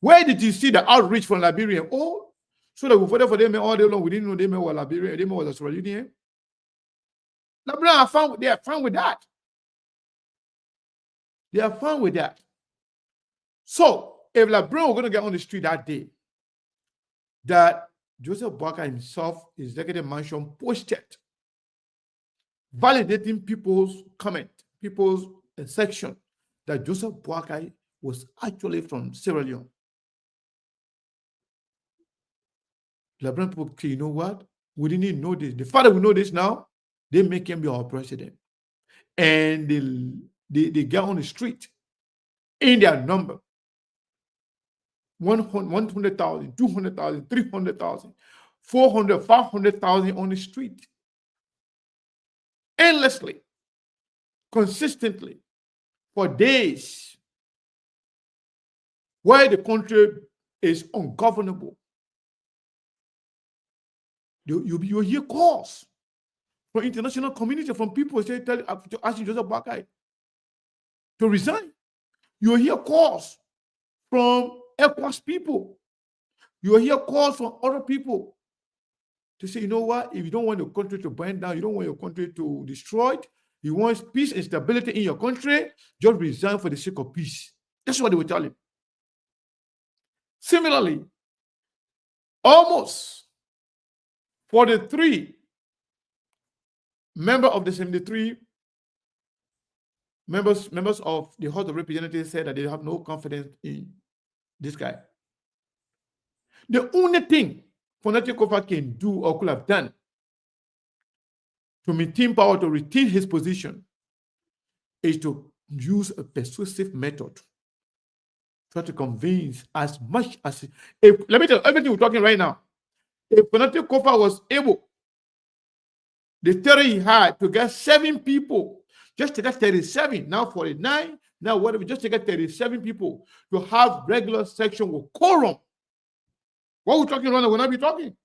S3: Where did you see the outreach from Liberian? Oh, so that we voted for them all day long. We didn't know they were Liberian. They were a Sierra Leonean. Liberian are fine. They are fine with that. They are fine with that. So if Liberian were going to get on the street that day, that Joseph Boakai himself, his executive mansion, posted validating people's comment, people's section, that Joseph Boakai was actually from Sierra Leone. Liberian people, you know what? We didn't know this. The fact that we know this now, they make him be our president. And they get on the street in their number. 100,000, 200,000, 300,000, 400, 500,000 on the street. Endlessly, consistently, for days, where the country is ungovernable. You hear calls from international community, from people asking Joseph Boakai to resign. You hear calls from ECOWAS people. You hear calls from other people to say, you know what, if you don't want your country to burn down, you don't want your country to be destroyed, you want peace and stability in your country, just resign for the sake of peace. That's what they will tell him. Similarly, almost 43 members of the 73 members of the House of Representatives said that they have no confidence in this guy. The only thing Fonati Kofa can do or could have done to maintain power, to retain his position, is to use a persuasive method. Try to convince as much as... let me tell you, everything we're talking right now. If Fonati Kofa was able, the theory he had to get 7 people, just to get 37, now 49, now whatever, just to get 37 people to have regular section with quorum. What we're talking right now, we'll not be talking.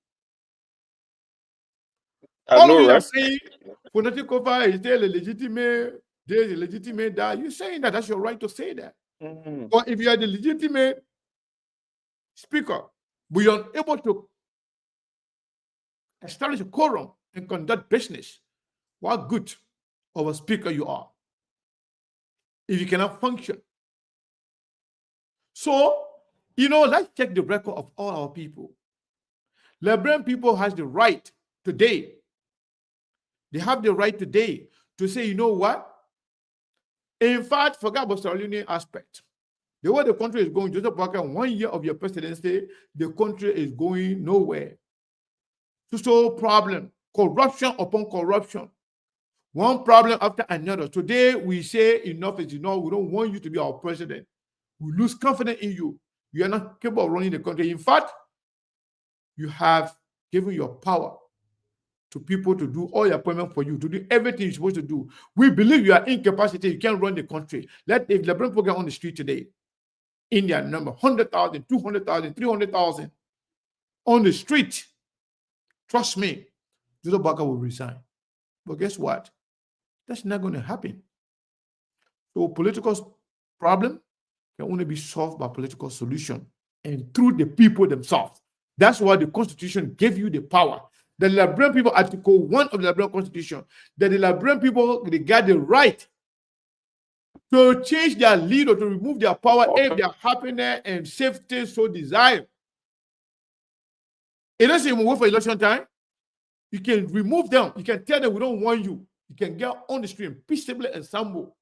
S3: All of you are saying, Fonati Kofa is there legitimate, there's a legitimate that. You're saying that, that's your right to say that. But if you are the legitimate speaker, but you're unable to establish a quorum and conduct business, what good of a speaker you are if you cannot function? So, let's check the record of all our people. Liberian people has the right today. They have the right today to say, you know what? In fact, forget about the Sierra Leone aspect. The way the country is going, Joseph Boakai, 1 year of your presidency, the country is going nowhere. So problem, corruption upon corruption. One problem after another. Today, we say enough is enough. We don't want you to be our president. We lose confidence in you. You are not capable of running the country. In fact, you have given your power to people to do all your appointments for you, to do everything you're supposed to do. We believe you are incapacitated. You can't run the country. If Liberian people get on the street today, in their number, 100,000, 200,000, 300,000 on the street, trust me, Joseph Boakai will resign. But guess what? That's not going to happen. So political problem can only be solved by political solution and through the people themselves. That's why the Constitution gave you the power. The Liberian people, Article 1 of the Liberian Constitution, that the Liberian people, they got the right to change their leader, to remove their power if their happiness and safety so desire. It doesn't even wait for election time. You can remove them. You can tell them we don't want you. You can get on the street peaceably and sample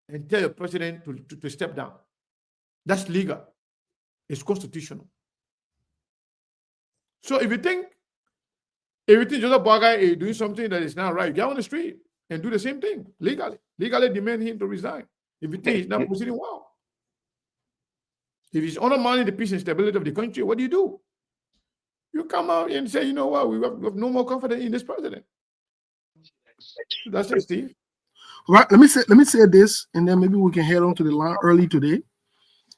S3: and tell your president to step down. That's legal. It's constitutional. So if you think Joseph Boakai is doing something that is not right, get on the street and do the same thing legally. Legally demand him to resign if you think he's not proceeding well. If he's undermining the peace and stability of the country, what do? You come out and say, you know what, we have no more confidence in this president. That's it, Steve.
S1: All right, let me say this, and then maybe we can head on to the line early today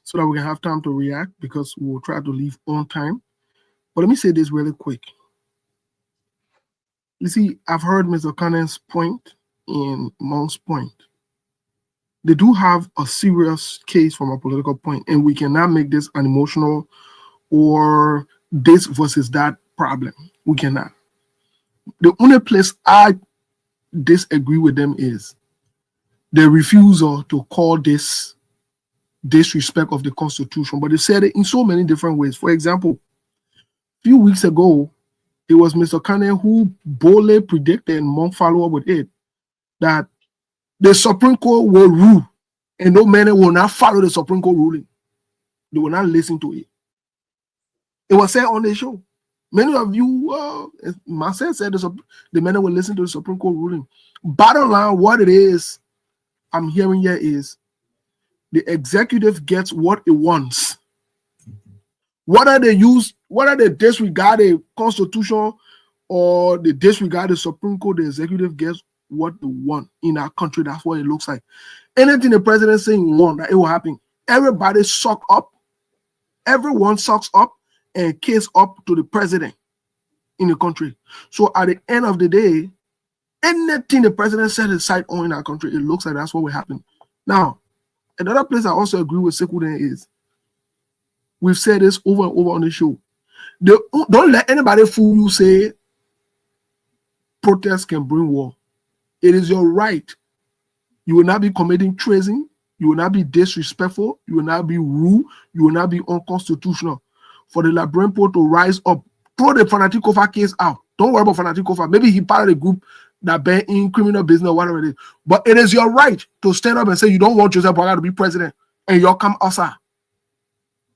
S1: so that we can have time to react, because we will try to leave on time. But let me say this really quick. You see, I've heard Mr. Cannon's point and Monk's point. They do have a serious case from a political point, and we cannot make this an emotional or this versus that problem. We cannot. The only place I disagree with them is the refusal to call this disrespect of the Constitution, but they said it in so many different ways. For example, a few weeks ago, it was Mr. Cannon who boldly predicted, and Monk followed up with it, that the Supreme Court will rule, and no man will not follow the Supreme Court ruling. They will not listen to it. It was said on the show. Many of you, myself said the men will listen to the Supreme Court ruling. Bottom line, what it is I'm hearing here is the executive gets what it wants. Whether they disregard the Constitution or they disregard the Supreme Court, the executive gets what they want in our country. That's what it looks like. Anything the president saying want, that it will happen. Everybody suck up. Everyone sucks up and case up to the president in the country. So at the end of the day, anything the president set his sight on in our country, it looks like that's what will happen. Now, another place I also agree with Sekuden is, we've said this over and over on the show. Don't let anybody fool you say protests can bring war. It is your right. You will not be committing treason. You will not be disrespectful. You will not be rude. You will not be unconstitutional. For the Liberian people to rise up, throw the Fanatikofa case out. Don't worry about Fanatikofa. Maybe he part of the group that been in criminal business or whatever it is. But it is your right to stand up and say you don't want Joseph Boakai to be president, and y'all come outside.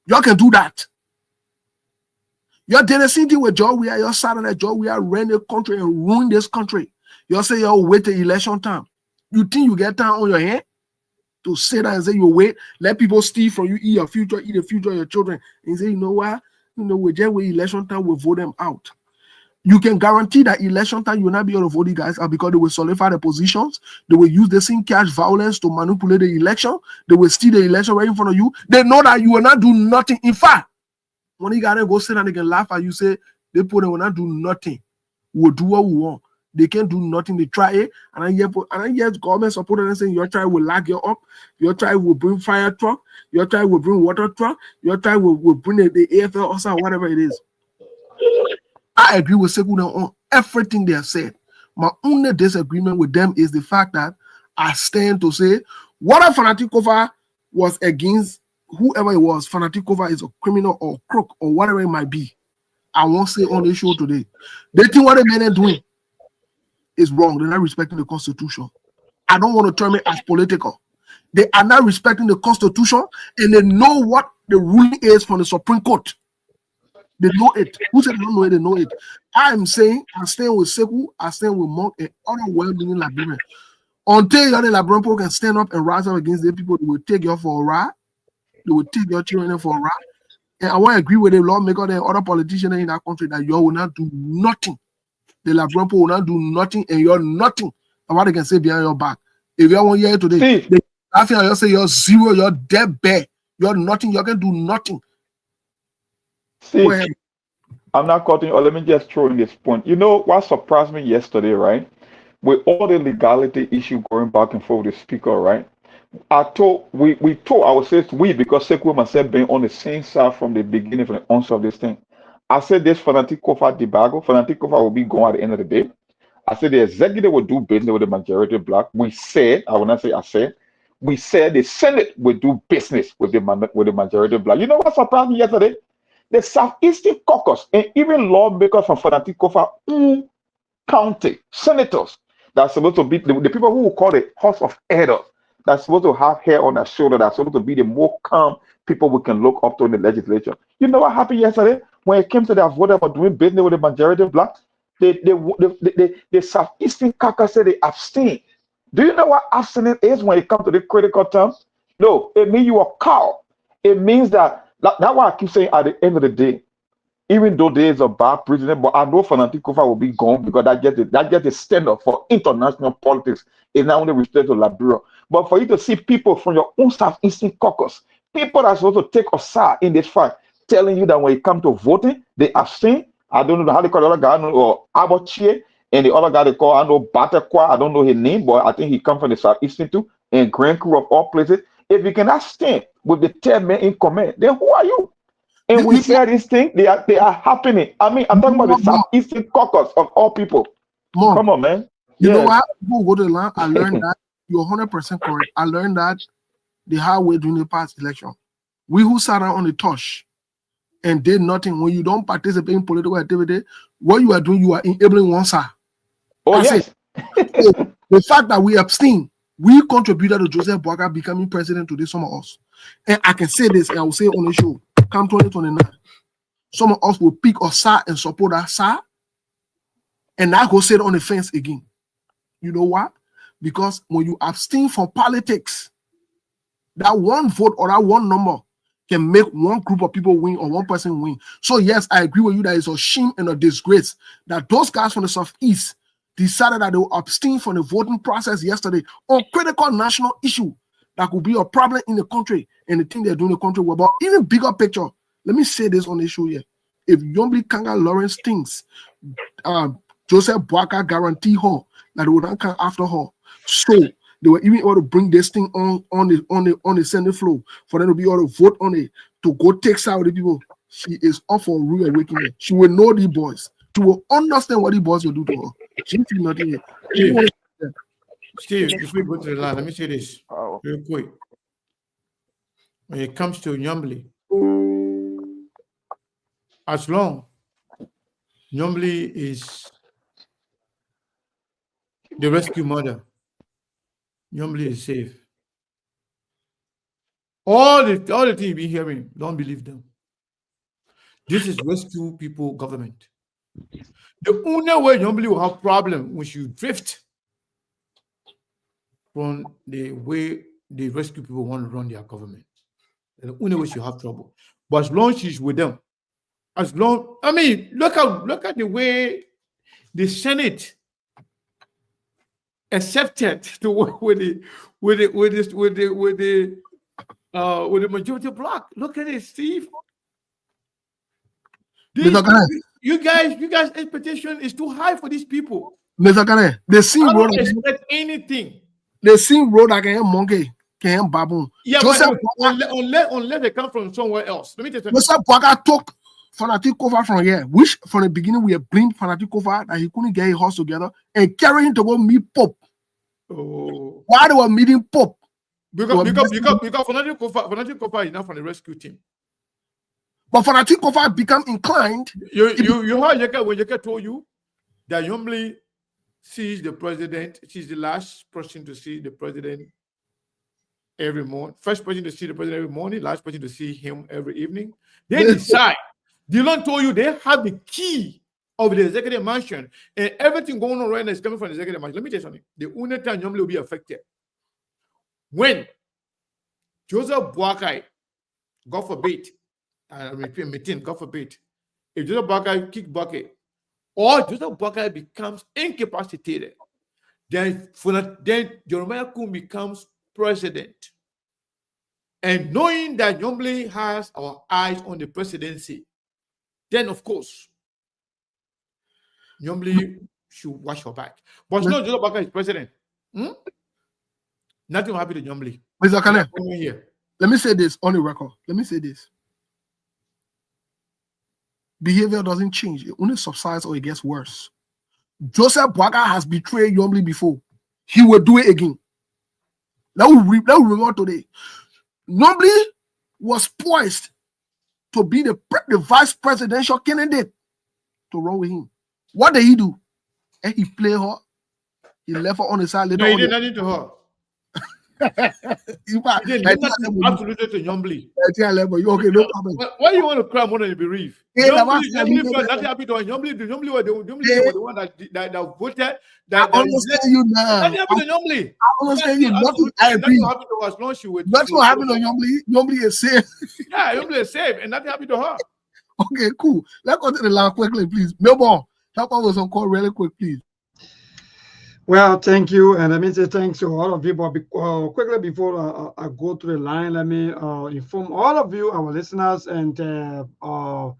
S1: Y'all can do that. Y'all did the same thing with Joe. Y'all sat on that Joe. We are ran the country and ruined this country. Y'all say y'all wait the election time. You think you get time on your hand to sit down and say you wait, let people steal from you, eat your future, eat the future of your children, and say, you know what? You know, we just wait election time, we'll vote them out. You can guarantee that election time you will not be able to vote you guys out, because they will solidify the positions. They will use the same cash violence to manipulate the election. They will steal the election right in front of you. They know that you will not do nothing. In fact, when you gotta go sit and they can laugh at you, say they will not do nothing. We'll do what we want. They can't do nothing. They try it, and then yet government supporters and saying your tribe will lag you up. Your tribe will bring fire truck. Your tribe will bring water truck. Your tribe will bring the AFL also, whatever it is. I agree with Sekuden on everything they have said. My only disagreement with them is the fact that I stand to say, whether Fanatikofa was against whoever it was, Fanatikofa is a criminal or crook or whatever it might be. I won't say on the show today. They think what the men are doing is wrong. They're not respecting the Constitution. I don't want to term it as political. They are not respecting the Constitution, and they know what the ruling is from the Supreme Court. They know it. Who said they don't know it? They know it. I am saying, I stand with Sekou, I stand with Monk, and other well-meaning Liberians. Until the Liberian people can stand up and rise up against the people, they will take you for a ride. They will take your children for a ride. And I want to agree with the lawmaker and other politicians in that country that you will not do nothing. The Liberian people will not do nothing, and you're nothing. And what they can say behind your back. If you want to hear it today, I think you'll say you're zero, you're dead bare, you're nothing, you can do nothing.
S4: See, I'm not cutting, or let me just throw in this point. You know what surprised me yesterday, right? With all the legality issue going back and forth with the speaker, right? I would say we, because Sekou myself being on the same side from the beginning, from the onset of this thing. I said this Fanatikofa debacle, Fanatikofa will be gone at the end of the day. I said the executive will do business with the majority black. We said, I will not say I said, we said the Senate will do business with the majority black. You know what surprised me yesterday? the Southeastern Caucus, and even lawmakers from Fanatic Kofa county, senators that's supposed to be the people who will call the House of Elders, that's supposed to have hair on their shoulder, that's supposed to be the more calm people we can look up to in the legislature. You know what happened yesterday when it came to their vote about doing business with the majority of blacks? The Southeastern Caucus said they abstain. Do you know what abstinence is when it comes to the critical terms? No, it means you are cowed. It means that's why I keep saying at the end of the day, even though there is a bad president, but I know Fanatic Kofa will be gone because that gets a standard for international politics. It's not only restricted to Liberia. But for you to see people from your own Southeastern Caucus, people that's supposed to take a side in this fight, telling you that when it comes to voting, they abstain. I don't know how they call the other guy, or Abochie, and the other guy they call, I know Batakwa, I don't know his name, but I think he comes from the Southeastern too, and Grand Crew of all places. If you cannot stand with the 10 men in command, then who are you? And we say these things, they are happening. I mean, I'm talking about the Southeastern Caucus of all people.
S1: Mom,
S4: come on, man.
S1: You know what? People go to the land. I learned that you're 100% correct. I learned that the hard way during the past election. We who sat down on the touch and did nothing, when you don't participate in political activity, what you are doing, you are enabling one side.
S4: Oh, yes.
S1: So, the fact that we abstain, we contributed to Joseph Boakai becoming president today, some of us. And I can say this, and I will say on the show, come 2029, some of us will pick a side and support that side, and I go sit on the fence again. You know what? Because when you abstain from politics, that one vote or that one number can make one group of people win or one person win. So yes, I agree with you that it's a shame and a disgrace that those guys from the Southeast decided that they will abstain from the voting process yesterday on critical national issue that could be a problem in the country and the thing they're doing in the country. But even bigger picture, let me say this on the show here. If Yombli Kanga Lawrence thinks Joseph Boakai guarantee her that they would not come after her, so they were even able to bring this thing on the Senate floor for them to be able to vote on it, to go take side with the people. She is up for real awakening. She will know the boys. She will understand what the boys will do to her. She did nothing yet.
S3: Steve, before we go to the line, let me say this real quick. When it comes to Nyombli, as long Nyombli is the rescue mother, Nyombli is safe. All the things you've been hearing, don't believe them. This is rescue people government. The only way Nyombli will have problem when you drift from the way the rescue people want to run their government. The only way she'll have trouble. But as long as she's with them, look at the way the Senate accepted to work with the majority bloc. Look at it, Steve. You guys' expectation is too high for these people.
S1: Mr. Kane, they see
S3: I
S1: road
S3: don't expect anything.
S1: They see road like a monkey, can baboon.
S3: Yeah,
S1: Joseph
S3: unless they come from somewhere else. Let me tell you.
S1: Joseph Boakai took Fanatic Kofa from here, which from the beginning we have blamed Fanatic Kofa that he couldn't get his house together and carry him to go meet Pope.
S3: Oh.
S1: Why they were meeting Pope?
S3: Because Fanatic Kofa is not from the rescue team.
S1: But Fanatic Kofa become inclined.
S3: You heard Yeka when Yeka told you that Yombli sees the president. She's the last person to see the president every morning. First person to see the president every morning, last person to see him every evening. They decide. Dylan told you they have the key of the executive mansion, and everything going on right now is coming from the executive mansion. Let me tell you something. The only time Yombli will be affected when Joseph Boakai, God forbid, God forbid, if Joseph Boakai kick bucket or Joseph Boakai becomes incapacitated, then Jeremiah Kun becomes president. And knowing that Yombli has our eyes on the presidency, then of course, Yombli should watch her back. But no, Joseph Boakai is president. Nothing will happen to Yombli.
S1: Mr. Kane, let me say this on the record. Let me say this. Behavior doesn't change. It only subsides or it gets worse. Joseph Boakai has betrayed Yombli before. He will do it again. That will remember today. Yombli was poised to be the vice presidential candidate to run with him. What did he do? And he played her. He left her on the side.
S3: No, he did nothing to her.
S1: He
S3: did nothing absolutely to Yombly.
S1: Okay, no problem.
S3: Why you want to cry more than you bereave? Yombly first, nothing happened to her. Yombly were the one that voted.
S1: I understand you now.
S3: Nothing happened to Yombly.
S1: I understand you. Nothing. I agree.
S3: Nothing happened to us. No, she would.
S1: Nothing will happen to Yombly. Yombly is safe.
S3: Yeah, Yombly is safe, and nothing happened to her.
S1: Okay, cool. Let's go to the line quickly, please. Melbourne, help us with some call really quick, please.
S2: Well, thank you, and let me say thanks to all of you. But quickly before I go to the line, let me inform all of you, our listeners, and our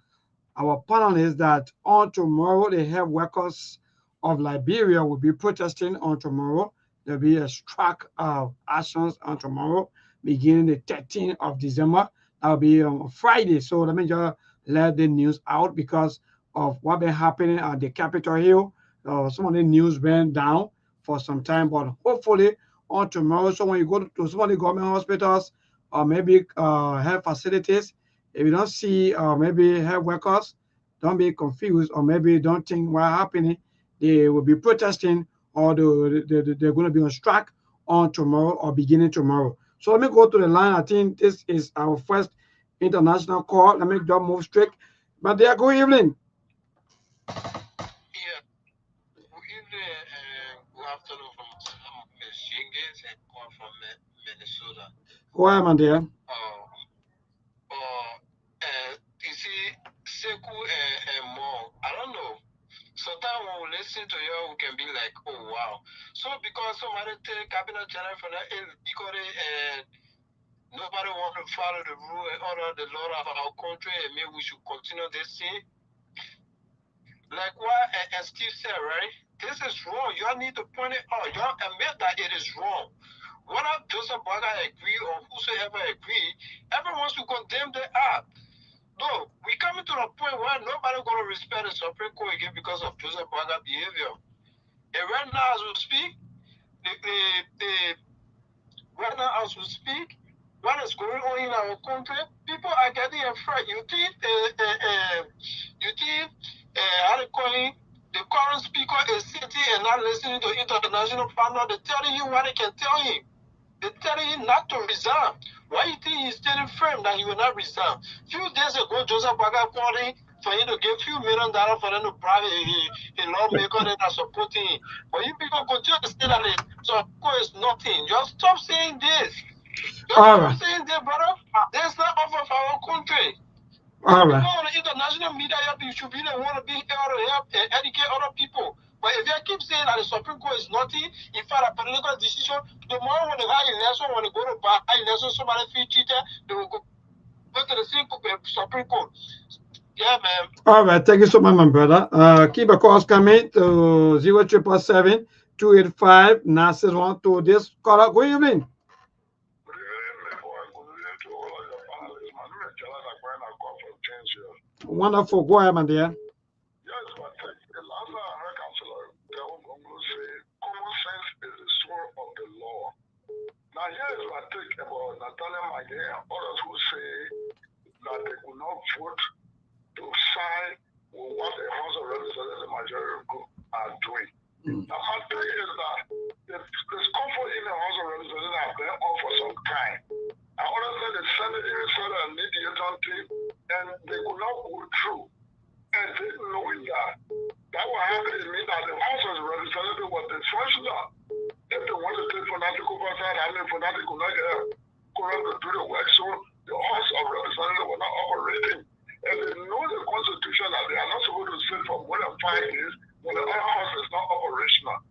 S2: panelists that on tomorrow the health workers of Liberia will be protesting on tomorrow. There'll be a strike of actions on tomorrow, beginning the 13th of December. That'll be on Friday. So let me just let the news out because of what been happening at the Capitol Hill. Some of the news went down for some time, but hopefully on tomorrow, so when you go to some of the government hospitals or maybe health facilities, if you don't see maybe health workers, don't be confused or maybe don't think what's happening. They will be protesting or they're going to be on strike on tomorrow or beginning tomorrow. So let me go to the line. I think this is our first international call. Let me just move straight. But they are good evening.
S5: Minnesota.
S2: Go ahead, my dear.
S5: You see, Seku and Mo, I don't know. Sometimes when we listen to you, we can be like, oh, wow. So because somebody take cabinet channel from that, because nobody want to follow the rule and order the law of our country, and maybe we should continue this thing. Like what and Steve said, right? This is wrong. Y'all need to point it out. Y'all admit that it is wrong. Whether Joseph Boga agree or whosoever agree, everyone should condemn the act. No, we coming to the point where nobody gonna respect the Supreme Court again because of Joseph Boga behavior. And right now, as we speak, what is going on in our country? People are getting afraid. You think how they call him? The current speaker is sitting and not listening to international partners. They're telling you what they can tell him. They're telling him not to resign. Why you think he's standing firm that he will not resign? Few days ago, Joseph Boga called him for him to give $few million for them to bribe a lawmaker that are supporting him. But you people continue to say that so of course nothing. Just stop saying this. Stop saying this, brother. That's not offer for our country.
S2: All right.
S5: People on the international media, you should be the one to be able to help and educate other people. But if you keep saying that the Supreme Court is nothing, in fact, a political decision, tomorrow when they have election, when they go to buy election, somebody feel cheated, they will go to the Supreme Court. Yeah, man.
S2: All right. Thank you so much, my brother. Keep the calls coming to 0777-285-9612 to this caller. Good evening. Wonderful. Go ahead, my dear.
S6: Yes, but the last time I heard Councillor Congo say common sense is the sword of the law. Now here is my take about Natalia Magay and others who say that they could not vote to side with what the House of Representatives and majority group are doing. Now my take is that there's comfort in the House of Representatives have been on for some time. I understand the Senate even said a mediator team and they could not go through. And knowing that will happen, it means that the House of Representatives was dysfunctional. If they want to take fanatical oversight, I mean, fanatical could not get current to do the work, so the House of Representatives were not operating. And they know the Constitution that they are not supposed to sit for more than 5 years when the other House is not operational.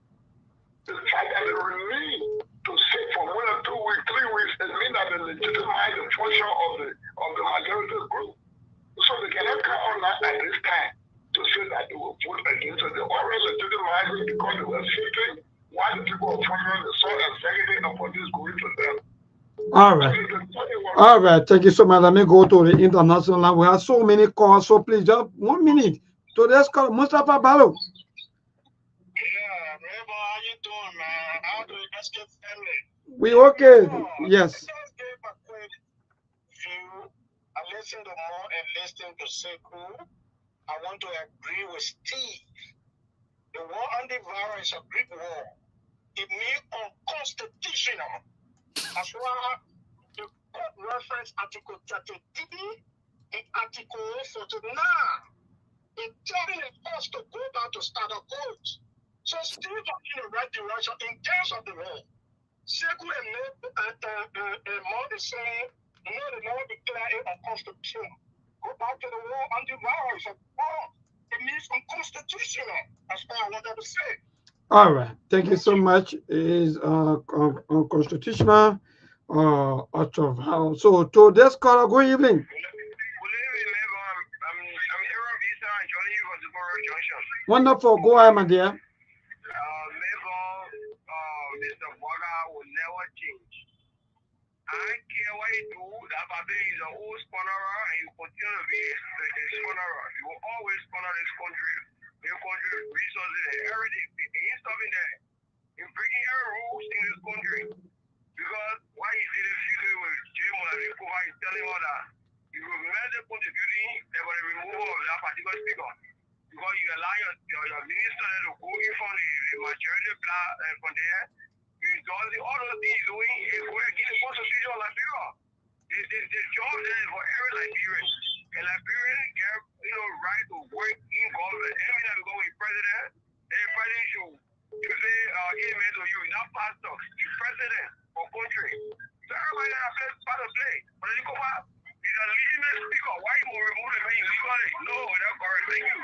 S6: The fact that they remain to sit for more than 2 weeks, 3 weeks, it means that they legitimize the function of the majority group. So they cannot count on that at this time to say that they will vote against it. They already legitimized it because they were sitting while the people of Congress they saw executive appointees going to them.
S2: All right. All right. Thank you so much. Let me go to the international line. We have so many calls, so please just 1 minute. So let's call Mustafa Bello.
S5: Yeah, Reba, how you doing, man? How do you escape family?
S2: We okay? Yes.
S5: Just gave a quick view. I listen to more and listen to Sekou, I want to agree with Steve. The war on the virus is a Greek war. It means unconstitutional. That's why the court reference Article 33 and Article 49. It's telling us to go back to standard codes. So still talking the right direction in terms of the law. Sekou and more is saying, no, the law declare it unconstitutional. Go back to the war on the virus of war. It means unconstitutional. That's all I wanted to say.
S2: All right. Thank you so much. It is unconstitutional. Out of house. So to this caller, good evening. Wonderful. Go ahead, my dear.
S5: Mr. Boga will never change. I don't care what you do, that Babe is an old spannerer and you continue to be a spannerer. You will always spanner this country. Your country resources and everything. He ain't stopping there. He's breaking every rules in this country. Because why he did a few with Jim and he's telling all that if you measure the contributing, they're going to remove of that particular speaker. Because you allow your minister to go in from the majority from there. All those things doing is going to get the constitution of Liberia. The job there is for every Liberian. And Liberian get right to work in government. Every time you go with president, the president should say amen to you. Not pastor, he's president for country. So everybody has a part to play. But then you go back, he's a legitimate speaker. Why you will remove him legally? No, that's correct. Thank you.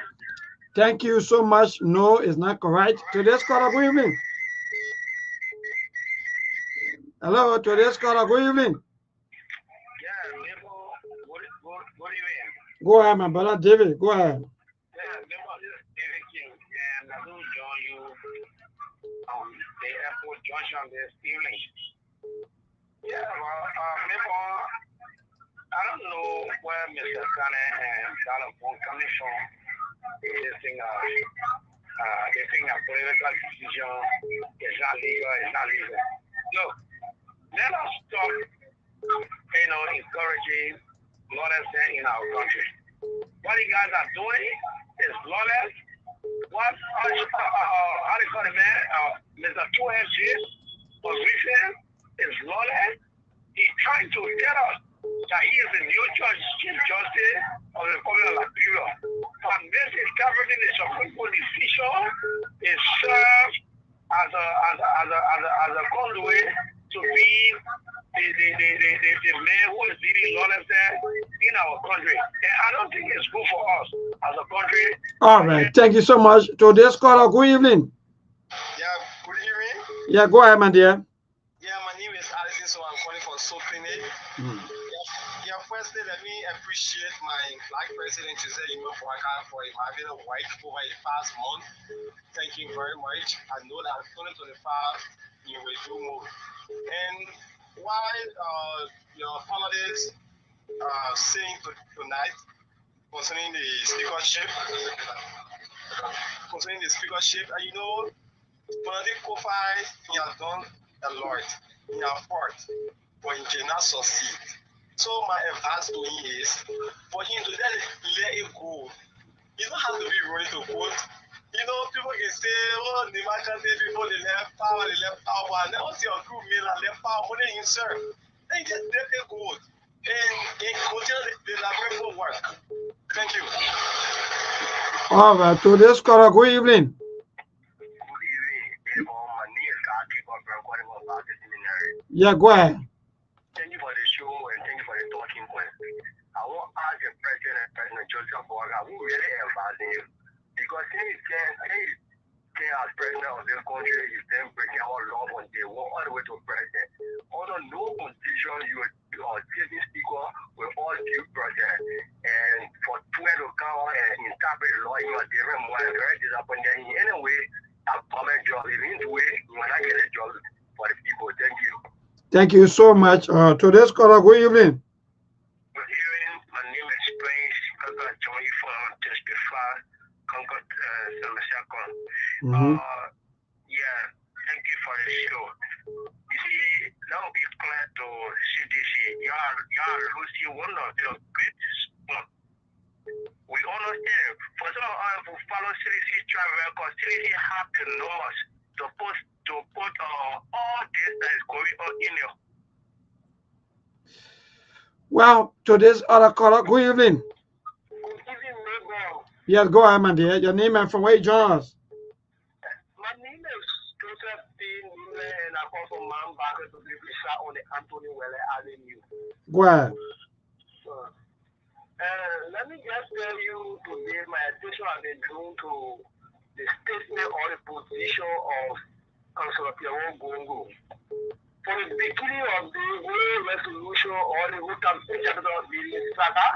S2: Thank you so much. No, it's not correct. Today's caller, good evening. Hello, today's caller, good evening.
S5: Yeah, good evening.
S2: Go ahead, my brother David. Go ahead.
S5: Yeah, this is David King, and I will join you the airport junction this evening. Yeah, well, I don't know where Mr. Kane and Dalapon coming from. They think a political decision is not legal, it's not legal. Look, let us stop, encouraging lawlessness in our country. What you guys are doing is lawless. What, how do you call it, man? Mr. 2FG was recent is lawless. He's trying to tell us that he is the new chief justice of the Republic of Liberia. And this is governing the Supreme Court decision is served as a conduit to be the man who is leading lawlessness in our country. And I don't think it's good for us as a country.
S2: All right. Thank you so much. Today's caller, good evening.
S5: Yeah, good evening.
S2: Yeah, go ahead, my dear.
S5: Yeah, my name is Alison, so I'm calling for Sopene. Yeah, firstly, let me appreciate my flag president, Jose for having a wife over the past month. Thank you very much. I know that 2025, you will do more. And while your panelists saying tonight concerning the speakership, and political fight, he has done a lot. He has fought, but he cannot succeed. So my advice to him is for him to let it go. You don't have to be ready to vote. People can say, oh, the market people, they left power, and now see your group men and left power, what they serve. They just let it go. And continue the Liberia work. Thank you.
S2: All right, today's caller, good evening.
S5: Good evening. My name is Aki, I'm calling from the seminary.
S2: Yeah, go ahead.
S5: Thank you for the show and thank you for the talking point. I want to ask the President Joseph Boga, who really advising you. Because he as president of this country, he's then breaking our law on day one all the way to president. Under no condition you are taking speaker with all due process. And for 12 to come and interpret the law, you are different more very disappointed. In any way, a permanent job. If in the way, you will not get a job for the people. Thank you.
S2: Thank you so much. Today's caller, good evening.
S5: Good evening. My name is Prince. I'm going to join you from Testify, Concord, Yeah, thank you for the show. You see, now it's clear to CDC. You are losing one of the great track record, CDC have the numbers to put all this that is going on in there.
S2: Well, to this other caller, good evening.
S5: Good evening, neighbor.
S2: Yes, go ahead, my dear. Your name and from where you join us?
S5: My name is Joseph P. Nile, and I come from Mount Barker to be precise on the Anthony Welle Avenue.
S2: Go ahead.
S5: Let me just tell you today, my attention has been drawn to the statement or the position of Councillor Pierre Gongo. From the beginning of the whole resolution or the whole campaign chapter of the saga,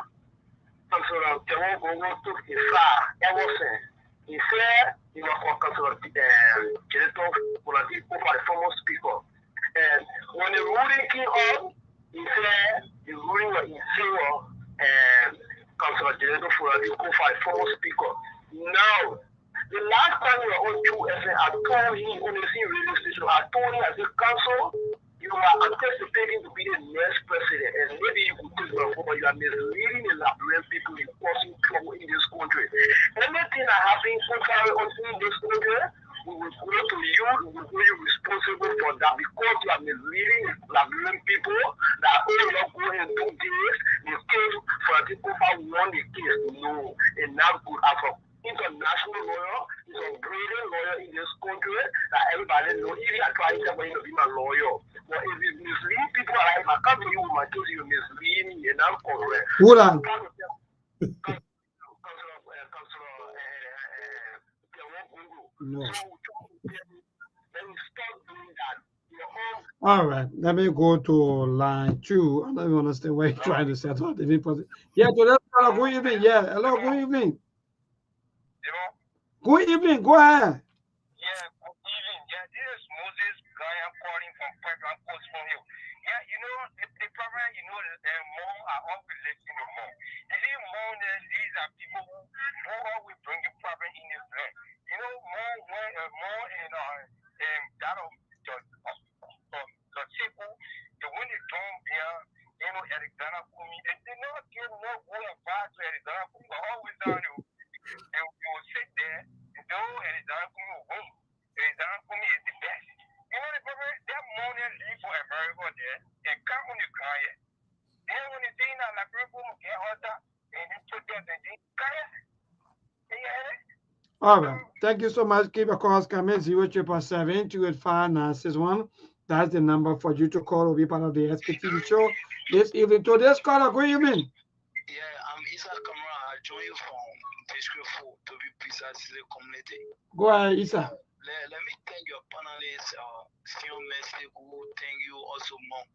S5: Councillor Pierre Gongo took a side ever since. He said he was for Councillor Director for the former speaker. And when the ruling came on, he said the ruling was in favor and Councillor Director for the former speaker. Now, the last time we were on 2FM, I told him on the same radio station, I told him as a council, you are anticipating to be the next president, and maybe you could take your phone, but you are misleading the Liberian people in causing trouble in this country. Anything that happens contrary in this country, we will go to you, we will hold you responsible for that because you are misleading the Liberian people that all you are going to do this, the case for the people who won the case. No, and not good as a international lawyer, is a great lawyer in this country that everybody knows. If you are trying to be my lawyer, but if you mislead people, I can't believe with my case, you mislead me, and I'm correct.
S2: Hold on. No. All right, let me go to line 2. I don't even understand why you're trying to set out the people. Yeah, so that's good evening. Yeah, hello, good evening. Good evening, go ahead.
S5: Yeah, good evening. Yeah, this is Moses guy. I'm calling from Pipeline Coast from you. Yeah, you know, the problem, you know, the more are always listening to more. You see, more than these are people who always bring the problem in this land. You know, more and that of the people, the when they don't hear, you know, Alexander Kumi, they did not give no good advice to Alexander Kumi, but always down you. They will sit there, and though Alexander Kumi will win, Alexander Kumi is the best. You know, the problem, that money leave for America there, and come on the car. Then when they say that, like, people get harder, and they put them in the car.
S2: All right. Thank you so much. Keep your calls coming. 077-285-961. That's the number for you to call or be part of the Sktv show this evening. To this caller, good evening.
S5: Yeah, I'm Isa Kamara. I join you from District 4 to be precise the community.
S2: Go ahead, Isa.
S5: Let me thank your panelists, Senior Messi, who thank you also, Mom.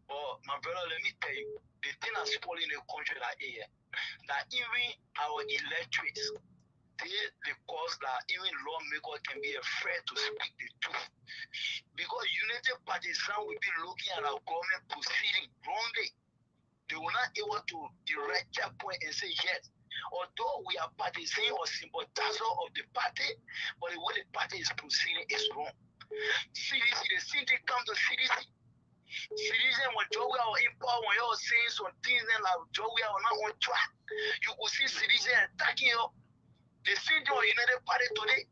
S5: But my brother, let me tell you, the thing that's spoiling the country that here, that even our electorates, they cause that even lawmakers can be afraid to speak the truth. Because United Partisan will be looking at our government proceeding wrongly. They will not able to direct their point and say yes. Although we are partisan or sympathizer of the party, but the way the party is proceeding is wrong. CDC, the city come to CDC. Citizen, when Joey are in power, when you're saying some things, then like Joey are not on track, you will see citizen attacking you. They see the United Party today.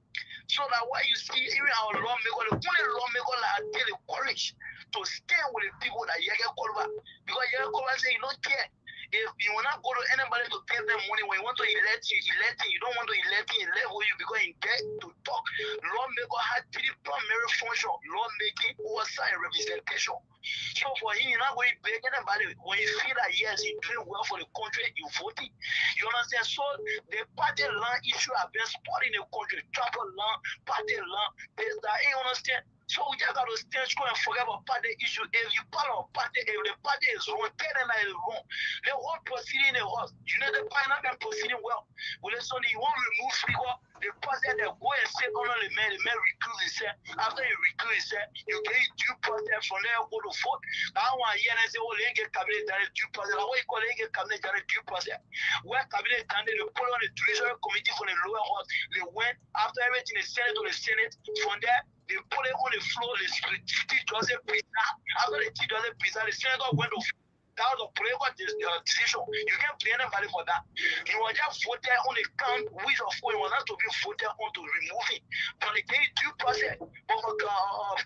S5: So that why you see even our lawmaker, the only lawmaker that get the courage to stand with the people that Yaga Kolba. Because Yaga Kolba say you don't care. If you will not go to anybody to give them money, when you want to elect you, you don't want to elect you, level you because you get to talk. Lawmaker had 3 primary functions: lawmaking, oversight, and representation. So for him, you're not going to beg anybody. When you feel that yes, he's doing well for the country, you vote it. You understand? So the party land issue have been spotted in the country. Trapper land, party land, there's that. You understand? So we just got to stand strong and forget about party issue. If you part of party, if the party is wrong, tell them that it's wrong. The whole proceeding is us. United Party not been proceeding well. Well, so you want to remove speaker, the president they go and sit on the man recuse himself. After he recuse himself, you get due process from there go to vote. Now one year and say, oh, they get cabinet done due process. What you call they get cabinet done due process? Where cabinet done they put on the judicial committee for the lower house. They went after everything the Senate to the Senate. From there, they put it on the floor, the chief doesn't present. After the chief doesn't present, the senator went to That was a political decision. You can't blame anybody for that. He was just voted on the count which of who he was not to be voted on to remove it. But the due process. But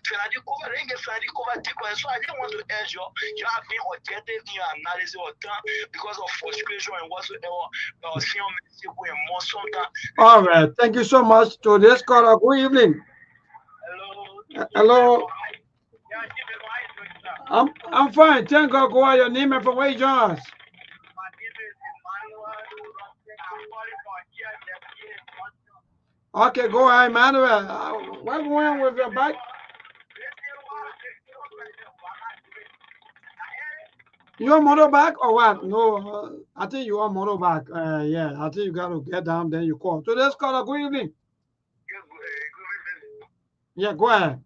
S5: Fernando cover, they get Fernando cover. So I didn't want to urge you. You have been objective in your analysis or time because of frustration and whatsoever. Seeing Mexico and more sometimes.
S2: All right. Thank you so much to this caller. Good evening.
S5: Hello.
S2: Hello. I'm fine. Thank God. Go on your name and from where you join us.
S5: My name is Emmanuel. I'm calling from here.
S2: Okay, go ahead, Emmanuel. What's going on with your back? You on motorbike or what? No, I think you on motorbike. Yeah, I think you got to get down, then you call. Today's caller, good evening.
S6: Good evening.
S2: Yeah, go ahead.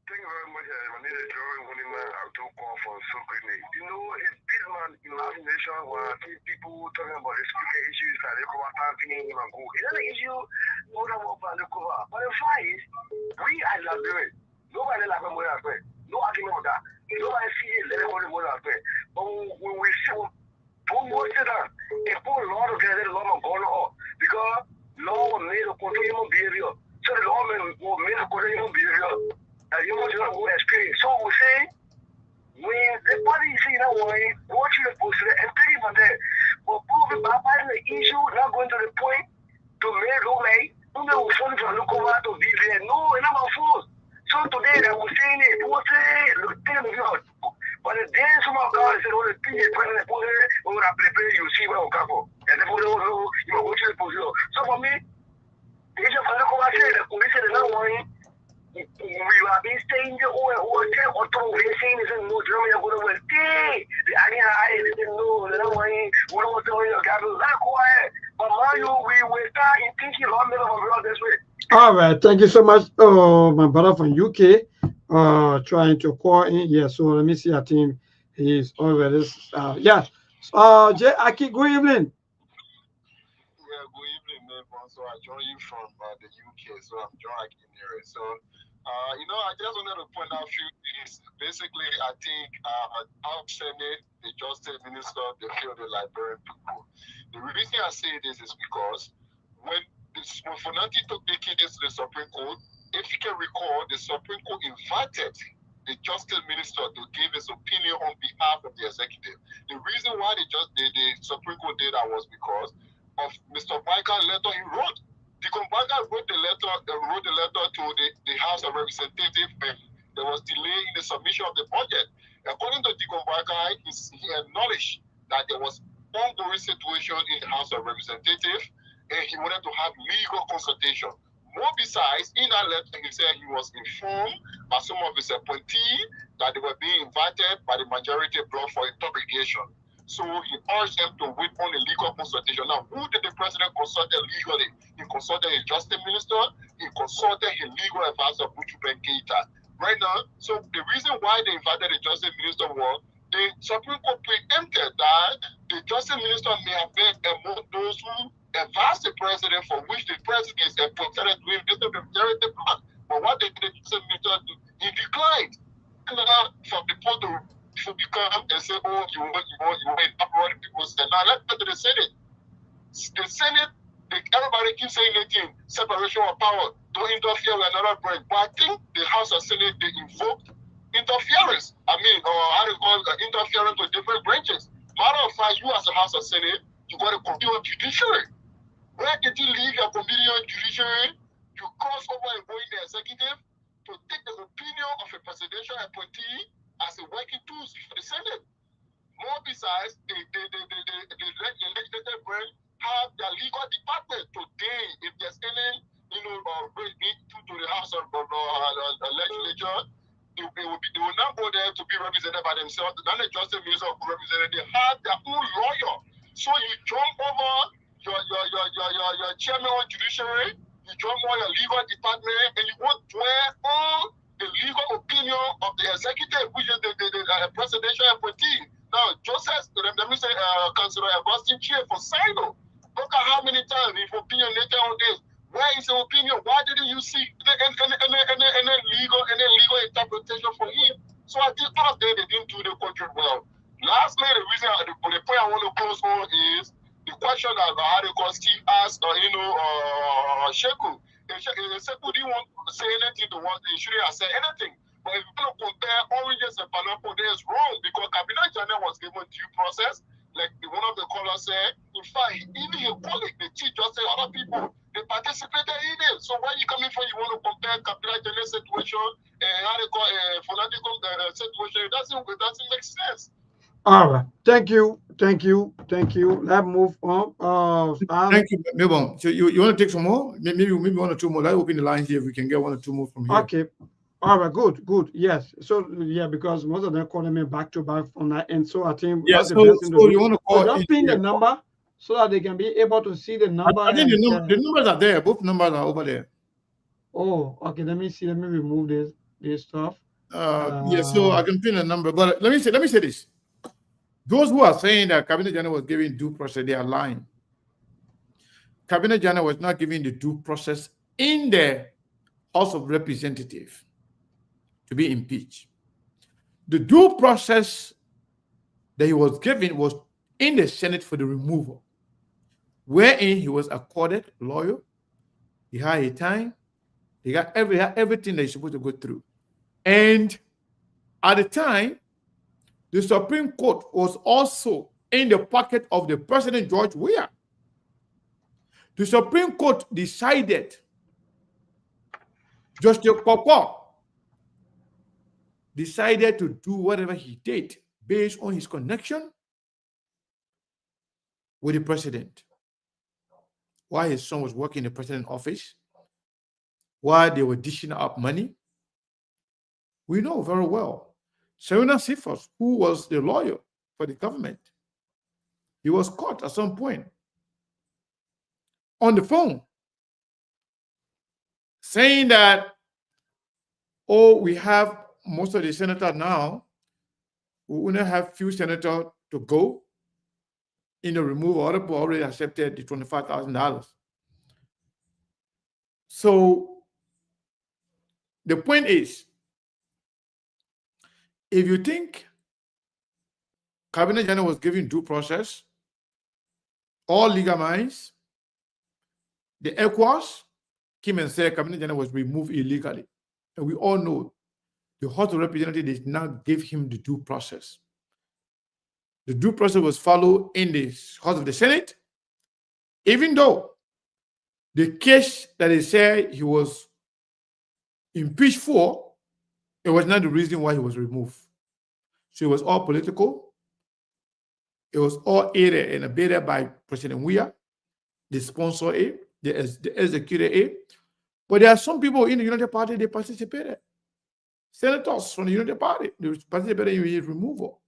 S6: Thank you very much. My name is Joey Winniman. I do call for so quickly. You know, it's this man imagination where I see people talking about explicating issues that they cover happening and go. Is that an issue? More than one plan to cover. But the fact is, we as Liberians, nobody like more than fair. No argument with that. Nobody see it, let it more than fair. But when we see most of that, a whole lot of guys, a lot of going on because law will make a control human behavior. So the law will make a control human behavior. You want to know experience. So we say, when the body is in a way, watch the post and tell him that. But probably by the issue, not going to the point to make no way, no one will fall to look over to be there. No, not my fault. So today, I was saying it, what say, look, tell me out. But the day some of God said, oh, the thing is, when they put it, when I prepare, you see where I'm coming. And they put it, you know, go to the position. So for me, they just want to come out here, the police said, no one. We have been staying there or we're saying is no Germany go to the I didn't know that way what was doing your capital that quiet. But Mario we were starting thinking long of this way.
S2: All right, thank you so much. Oh, my brother from UK, trying to call in. Yeah, so let me see. I think he's already. Yeah. Jay Aki, good evening.
S5: Yeah, good evening, everyone. So I join you from the UK. So I'm John Aki here. So. You know, I just wanted to point out a few things. Basically, I think our Senate, the Justice Minister, they feel the Liberian people. The reason I say this is because when Fonanti took the case to the Supreme Court, if you can recall, the Supreme Court invited the Justice Minister to give his opinion on behalf of the executive. The reason why the Supreme Court did that was because of Mr. Baika's letter he wrote. Deacon Baga wrote the letter to the House of Representatives when there was delay in the submission of the budget. According to Deacon Baga, he acknowledged that there was ongoing situation in the House of Representatives and he wanted to have legal consultation. More besides, in that letter, he said he was informed by some of his appointees that they were being invited by the majority bloc for interrogation. So he urged them to wait on a legal consultation. Now, who did the president consult legally? He consulted his justice minister, he consulted his legal advisor, Buchu Keita. Right now, so the reason why they invited the justice minister was the Supreme Court preempted that the justice minister may have been among those who advised the president for which the president is appointed to him. This is the majority bloc. But what did the justice minister do? He declined from the point to become and say, oh, you want uproar people say. Now let's go to the Senate. The Senate, everybody keeps saying anything, separation of power, don't interfere with another branch. But I think the House of Senate, they invoked interference. I mean, or how to call interference with different branches. Matter of fact, you as a House of Senate, you got a committee on judiciary. Where did you leave your committee on judiciary? You cross over and go in the executive to take the opinion of a presidential appointee as a working tool for the Senate. More besides, the legislative branch have their legal department today. If there's any, to the House of legislature, they will not go there to be represented by themselves. Then the justice minister will represent. They have their own lawyer. So you jump over your chairman on judiciary, you jump over your legal department, and you won't dwell on the legal opinion of the executive, which is the presidential appointee. Now, Joseph, let me say, Councilor Augustine Chair for Sino. Look at how many times his opinion later on this. Where is the opinion? Why didn't you see any legal interpretation for him? So I think all of them, they didn't do the country well.
S6: Lastly, the reason, the point I want to close on is the question that Steve asked, Sheku. If Sheku didn't want to say anything to what he shouldn't have said anything. But if you want to compare oranges and pineapple, that's wrong because Cabinet General was given due process. Like one of the callers said, in fact, even his colleague, the chief just said other people, they participated in it. So where you coming from? You want to compare Cabinet General situation and political situation? It doesn't make sense.
S2: All right. Thank you. Let's move on.
S3: Thank you, Milbon. So you want to take some more? Maybe 1 or 2 more. Let's open the lines here if we can get 1 or 2 more from here.
S2: Okay. All right. Good. Yes. So yeah, because most of them calling me back to back on that, and so I think
S3: that's the best thing to do. You want to call?
S2: Just pin the number so that they can be able to see the number.
S3: I think the numbers are there. Both numbers are over there.
S2: Oh, okay. Let me see. Let me remove this stuff.
S3: Yeah. So I can pin a number, but let me say this. Those who are saying that Cabinet General was giving due process, they are lying. Cabinet General was not giving the due process in the House of Representatives to be impeached. The due process that he was given was in the Senate for the removal, wherein he was accorded lawyer, he had a time, he got everything that he's supposed to go through. And at the time, the Supreme Court was also in the pocket of the President George Weah. The Supreme Court decided, Justice Koko decided to do whatever he did based on his connection with the president. While his son was working in the president's office, while they were dishing up money, we know very well. Serena Sifos, who was the lawyer for the government, he was caught at some point on the phone saying that, oh, we have most of the senators now. We only have few senators to go in the removal. Other people already accepted the $25,000. So the point is, if you think Cabinet General was giving due process, all legal minds, the ECOWAS came and said Cabinet General was removed illegally. And we all know the House of Representatives did not give him the due process. The due process was followed in the House of the Senate, even though the case that they said he was impeached for, it was not the reason why he was removed. So it was all political. It was all aided and abetted by President Weah, the sponsor A, the executive A. But there are some people in the United Party, they participated. Senators from the United Party, they participated in his removal.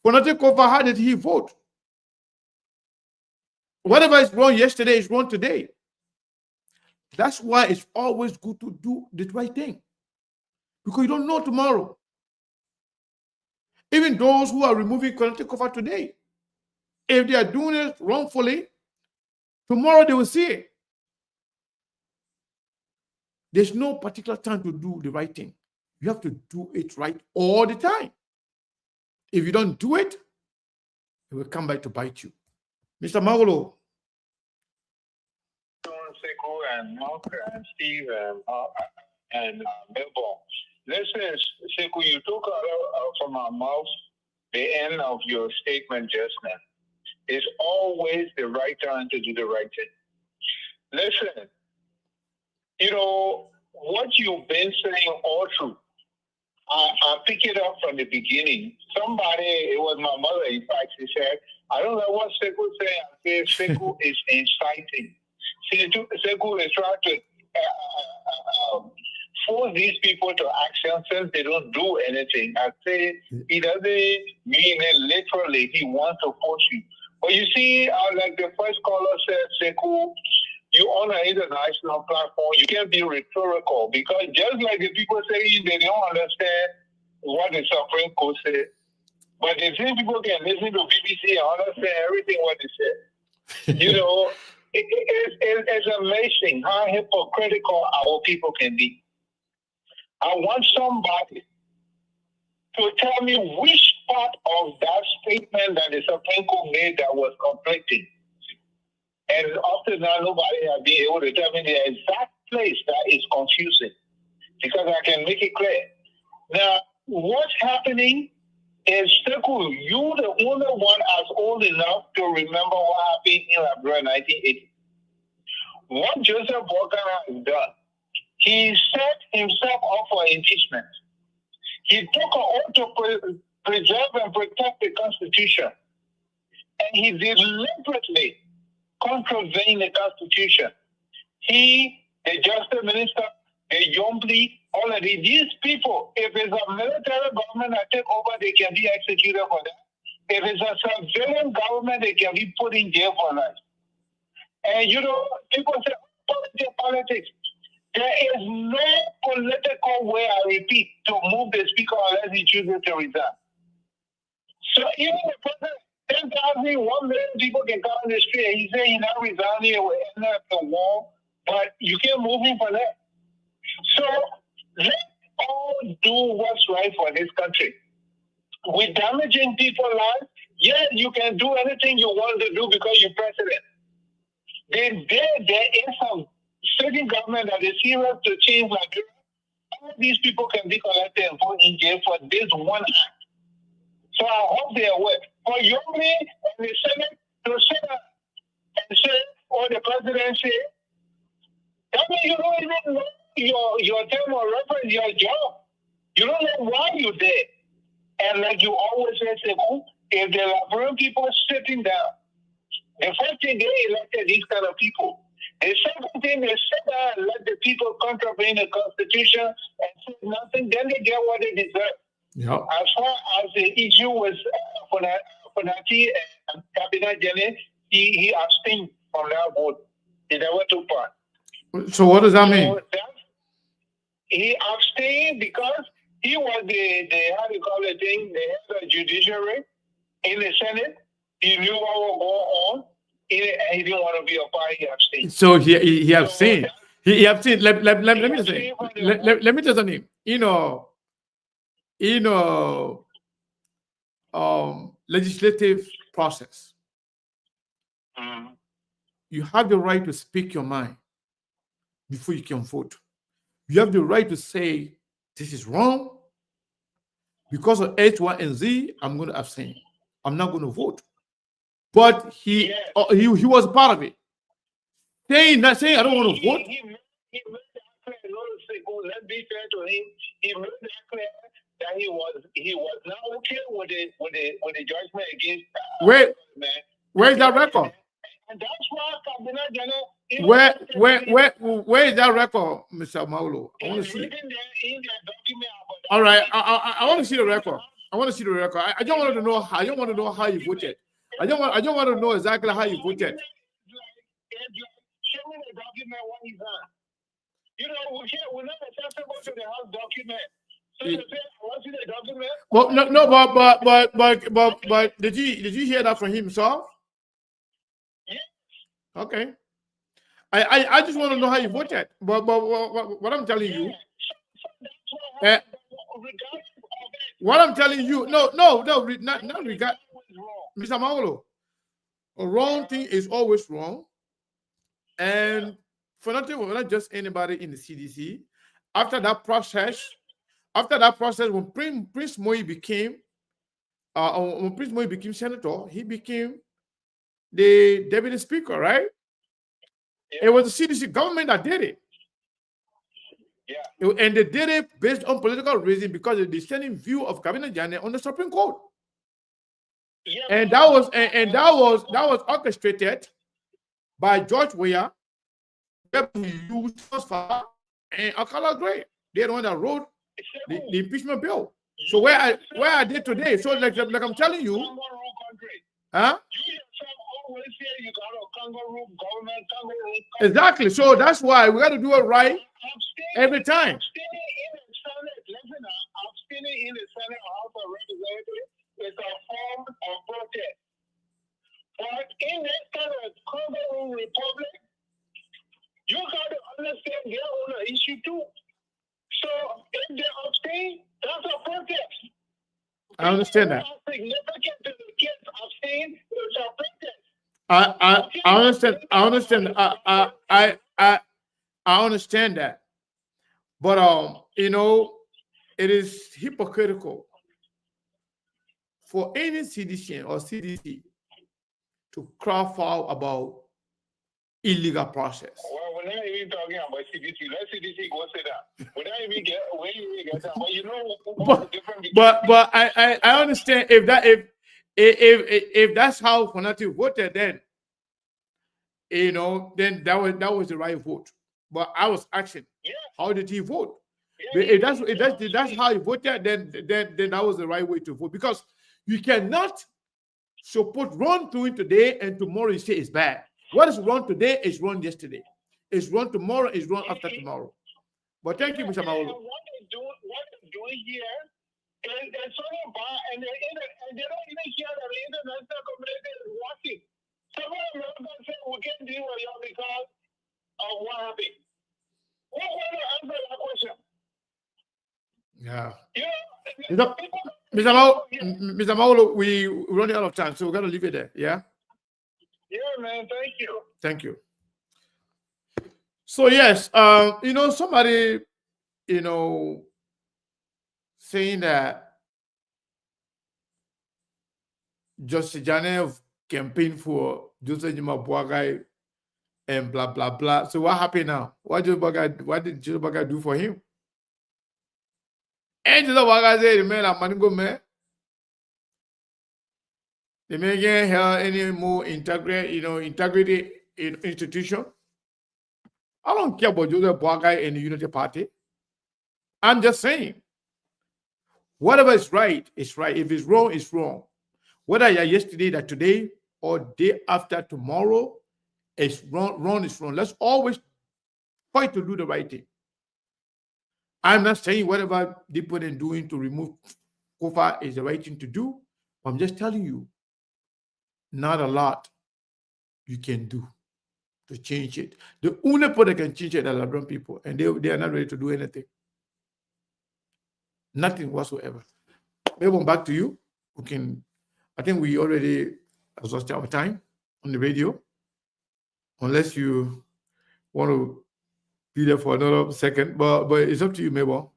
S3: Konate-Kofa, how did he vote? Whatever is wrong yesterday is wrong today. That's why it's always good to do the right thing. Because you don't know tomorrow. Even those who are removing Konate-Kofa today, if they are doing it wrongfully, tomorrow they will see it. There's no particular time to do the right thing. You have to do it right all the time. If you don't do it, it will come back to bite you. Mr. Magolo.
S5: Sekou and Mark and Steve and Melbourne. Listen, Sekou, you took out from our mouth the end of your statement just now. It's always the right time to do the right thing. Listen, you know, what you've been saying all through, I pick it up from the beginning. Somebody, it was my mother, in fact, she said, I don't know what Sekou is saying. I say Sekou is inciting. Sekou is trying to force these people to action since they don't do anything. I say he doesn't mean it literally. He wants to force you. But you see, like the first caller said, Sekou, you on an international platform, you can't be rhetorical because just like the people saying they don't understand what the Supreme Court said, but the same people can listen to BBC and understand everything what they said. You know, it's amazing how hypocritical our people can be. I want somebody to tell me which part of that statement that the Supreme Court made that was conflicting. And up to now, nobody has been able to tell me the exact place that is confusing, because I can make it clear. Now, what's happening is, Steku, you the only one as old enough to remember what happened in Liberia in 1980. What Joseph Walker has done, he set himself up for impeachment. He took an oath to preserve and protect the Constitution. And he deliberately contravened the Constitution. He, the Justice Minister, the Yombli, all of these people, if it's a military government that take over, they can be executed for that. If it's a civilian government, they can be put in jail for life. And you know, people say, politics. There is no political way, I repeat, to move the speaker unless he chooses to resign. So even the president, 10,000, 1 million people can come on the street and he say he's not resigning or end up the war, but you can't move him for that. So let's all do what's right for this country. With damaging people's lives, yes, you can do anything you want to do because you're president. There is some certain government that is serious to change Liberia. All these people can be collected and put in jail for this one act. So I hope they are aware. For Yomi and the Senate to sit up and say, or the president say, that means you don't even know your term or reference, your job. You don't know why you're there. And like you always say, if the Liberian people are sitting down, the first thing they elected these kind of people. The second thing, they sit down and let the people contravene the Constitution and say nothing, then they get what they deserve.
S3: Yep.
S5: As far as the issue was Fonati and Cabinet Jene, he abstained from that vote. He never took part.
S3: So what does that mean?
S5: He abstained because he was the how do you call it thing, the head of judiciary in the Senate. He knew what was going on. He didn't want to be a part. He abstained.
S3: So he abstained. He abstained. Let me just say. Let me tell something. Legislative process. You have the right to speak your mind before you can vote. You have the right to say this is wrong. Because of H, Y, and Z, I'm going to abstain. I'm not going to vote. But he was part of it. Saying I don't want to vote.
S5: He made that clear. Let's be fair to him. He made that clear that he was not okay with the judgment against
S3: where's that record?
S5: And that's why
S3: where is that record, Mr. Maulo? I want to see. All right, I want to see the record. I want to see the record. I don't want to know how. I don't want to know how you voted. I don't want to know exactly how you voted.
S5: Show me the document when he's on. You know, we're not accessible to the House document. So you say, I want to see the document.
S3: Well, but did you hear that from himself?
S5: Yes.
S3: Okay. I just want to know how you voted. But what I'm telling you, what I'm telling you, not regard, Mr. Maulo. A wrong thing is always wrong. And for nothing, we're not just anybody in the CDC. After that process, when Prince Moi became senator, he became the deputy speaker, right? Yeah. It was the CDC government that did it. Yeah. And they did it based on political reason because of the dissenting view of Cabinet Jane on the Supreme Court. Yeah. And that was orchestrated by George Weah, and Akala Gray. They're the one that wrote the impeachment bill. So where are they today? So like I'm telling you, huh? Exactly. So that's why we got to do it right every time.
S5: Abstaining in the Senate or House of Representatives is a form of protest. But in this kind of Congo Republic, you got to understand their own issue too. So if they abstain, that's a protest.
S3: I understand that. I understand. I understand. I understand that. But you know, it is hypocritical for any citizen or CDC to cry foul about illegal process.
S6: Well, we're not even talking about CDC. Let CDC go say that. We're not even get where you get that. But you know what's the difference between
S3: But I understand if that's how Konati voted, then you know, then that was the right vote. But I was asking, how did he vote? If that's how he voted, then that was the right way to vote, because you cannot support wrong doing today and tomorrow you say it's bad. What is wrong today is wrong yesterday. It's wrong tomorrow is wrong after tomorrow. But thank you, Mr. Maolo.
S6: What they're doing here is so bad, and they don't even hear that the international community is watching. Some of Americans say we can't deal with you because of what happened. What will you answer that question?
S3: Yeah.
S6: You know,
S3: Mr. Maolo, we're running out of time, so we're gonna leave it there. Yeah.
S6: Yeah, man. Thank you.
S3: Thank you. So yes, you know, somebody, you know, saying that Justice Janev campaigned for Joseph Boagai and blah blah blah. So what happened now? What did Joseph Boagai do for him? And Joseph Boagai said, "The man, I'm go man. The man can't have any more integrity in institution. I don't care about Joseph Boagai and the Unity Party. I'm just saying, whatever is right is right. If it's wrong, it's wrong. Whether you're yesterday, that today, or day after tomorrow, it's wrong. Wrong is wrong. Let's always fight to do the right thing. I'm not saying whatever they put in doing to remove Kofa is the right thing to do. I'm just telling you, not a lot you can do to change it. The only people that can change it are Liberian people, and they are not ready to do anything. Nothing whatsoever. Maybe back to you. I think we already exhausted our time on the radio. Unless you want to be there for another second, but it's up to you, Mabel.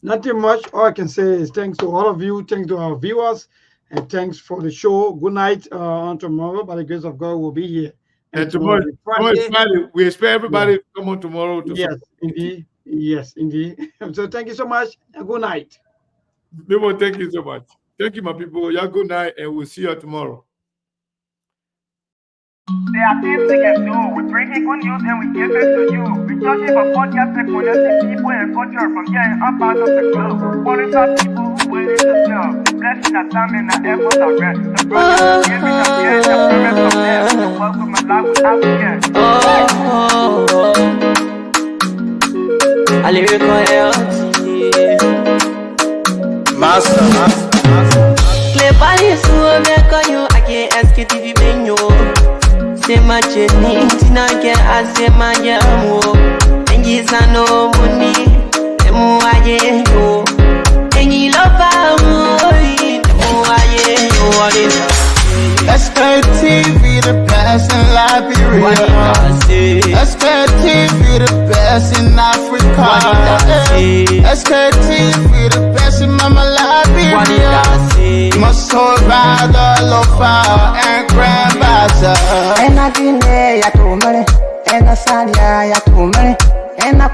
S2: Nothing much. All I can say is thanks to all of you, thanks to our viewers, and thanks for the show. Good night. On tomorrow, by the grace of God, we'll be here.
S3: And tomorrow is Friday. We expect everybody to come on tomorrow.
S2: Yes, indeed. Yes, indeed. So thank you so much, and good night.
S3: Mabel, thank you so much. Thank you, my people. Yeah, good night, and we'll see you tomorrow.
S7: There are things we can do. We bring in good news and we give it to you. We touch it for podcast and connecting people and culture from here and up out of the globe. Monitor people who wait in the job. The blessing that time and the efforts are rest. The process of giving up here and the payment from there. So welcome and life with African.
S8: I lyrical
S9: Master.
S8: Clear Paris, who make you, I can't ask it if you bring you. Say my journey, Tina can ask my yamu. And yes, I know money, the more I know. And you love me, the more I know what is
S9: Sktv, the best in Liberia. Sktv, the best in Africa. Sktv, the best in Mama Liberia. Must hold by the lofa and grand bazaar.
S10: And I didn't ya to money, and I said ya to money, and I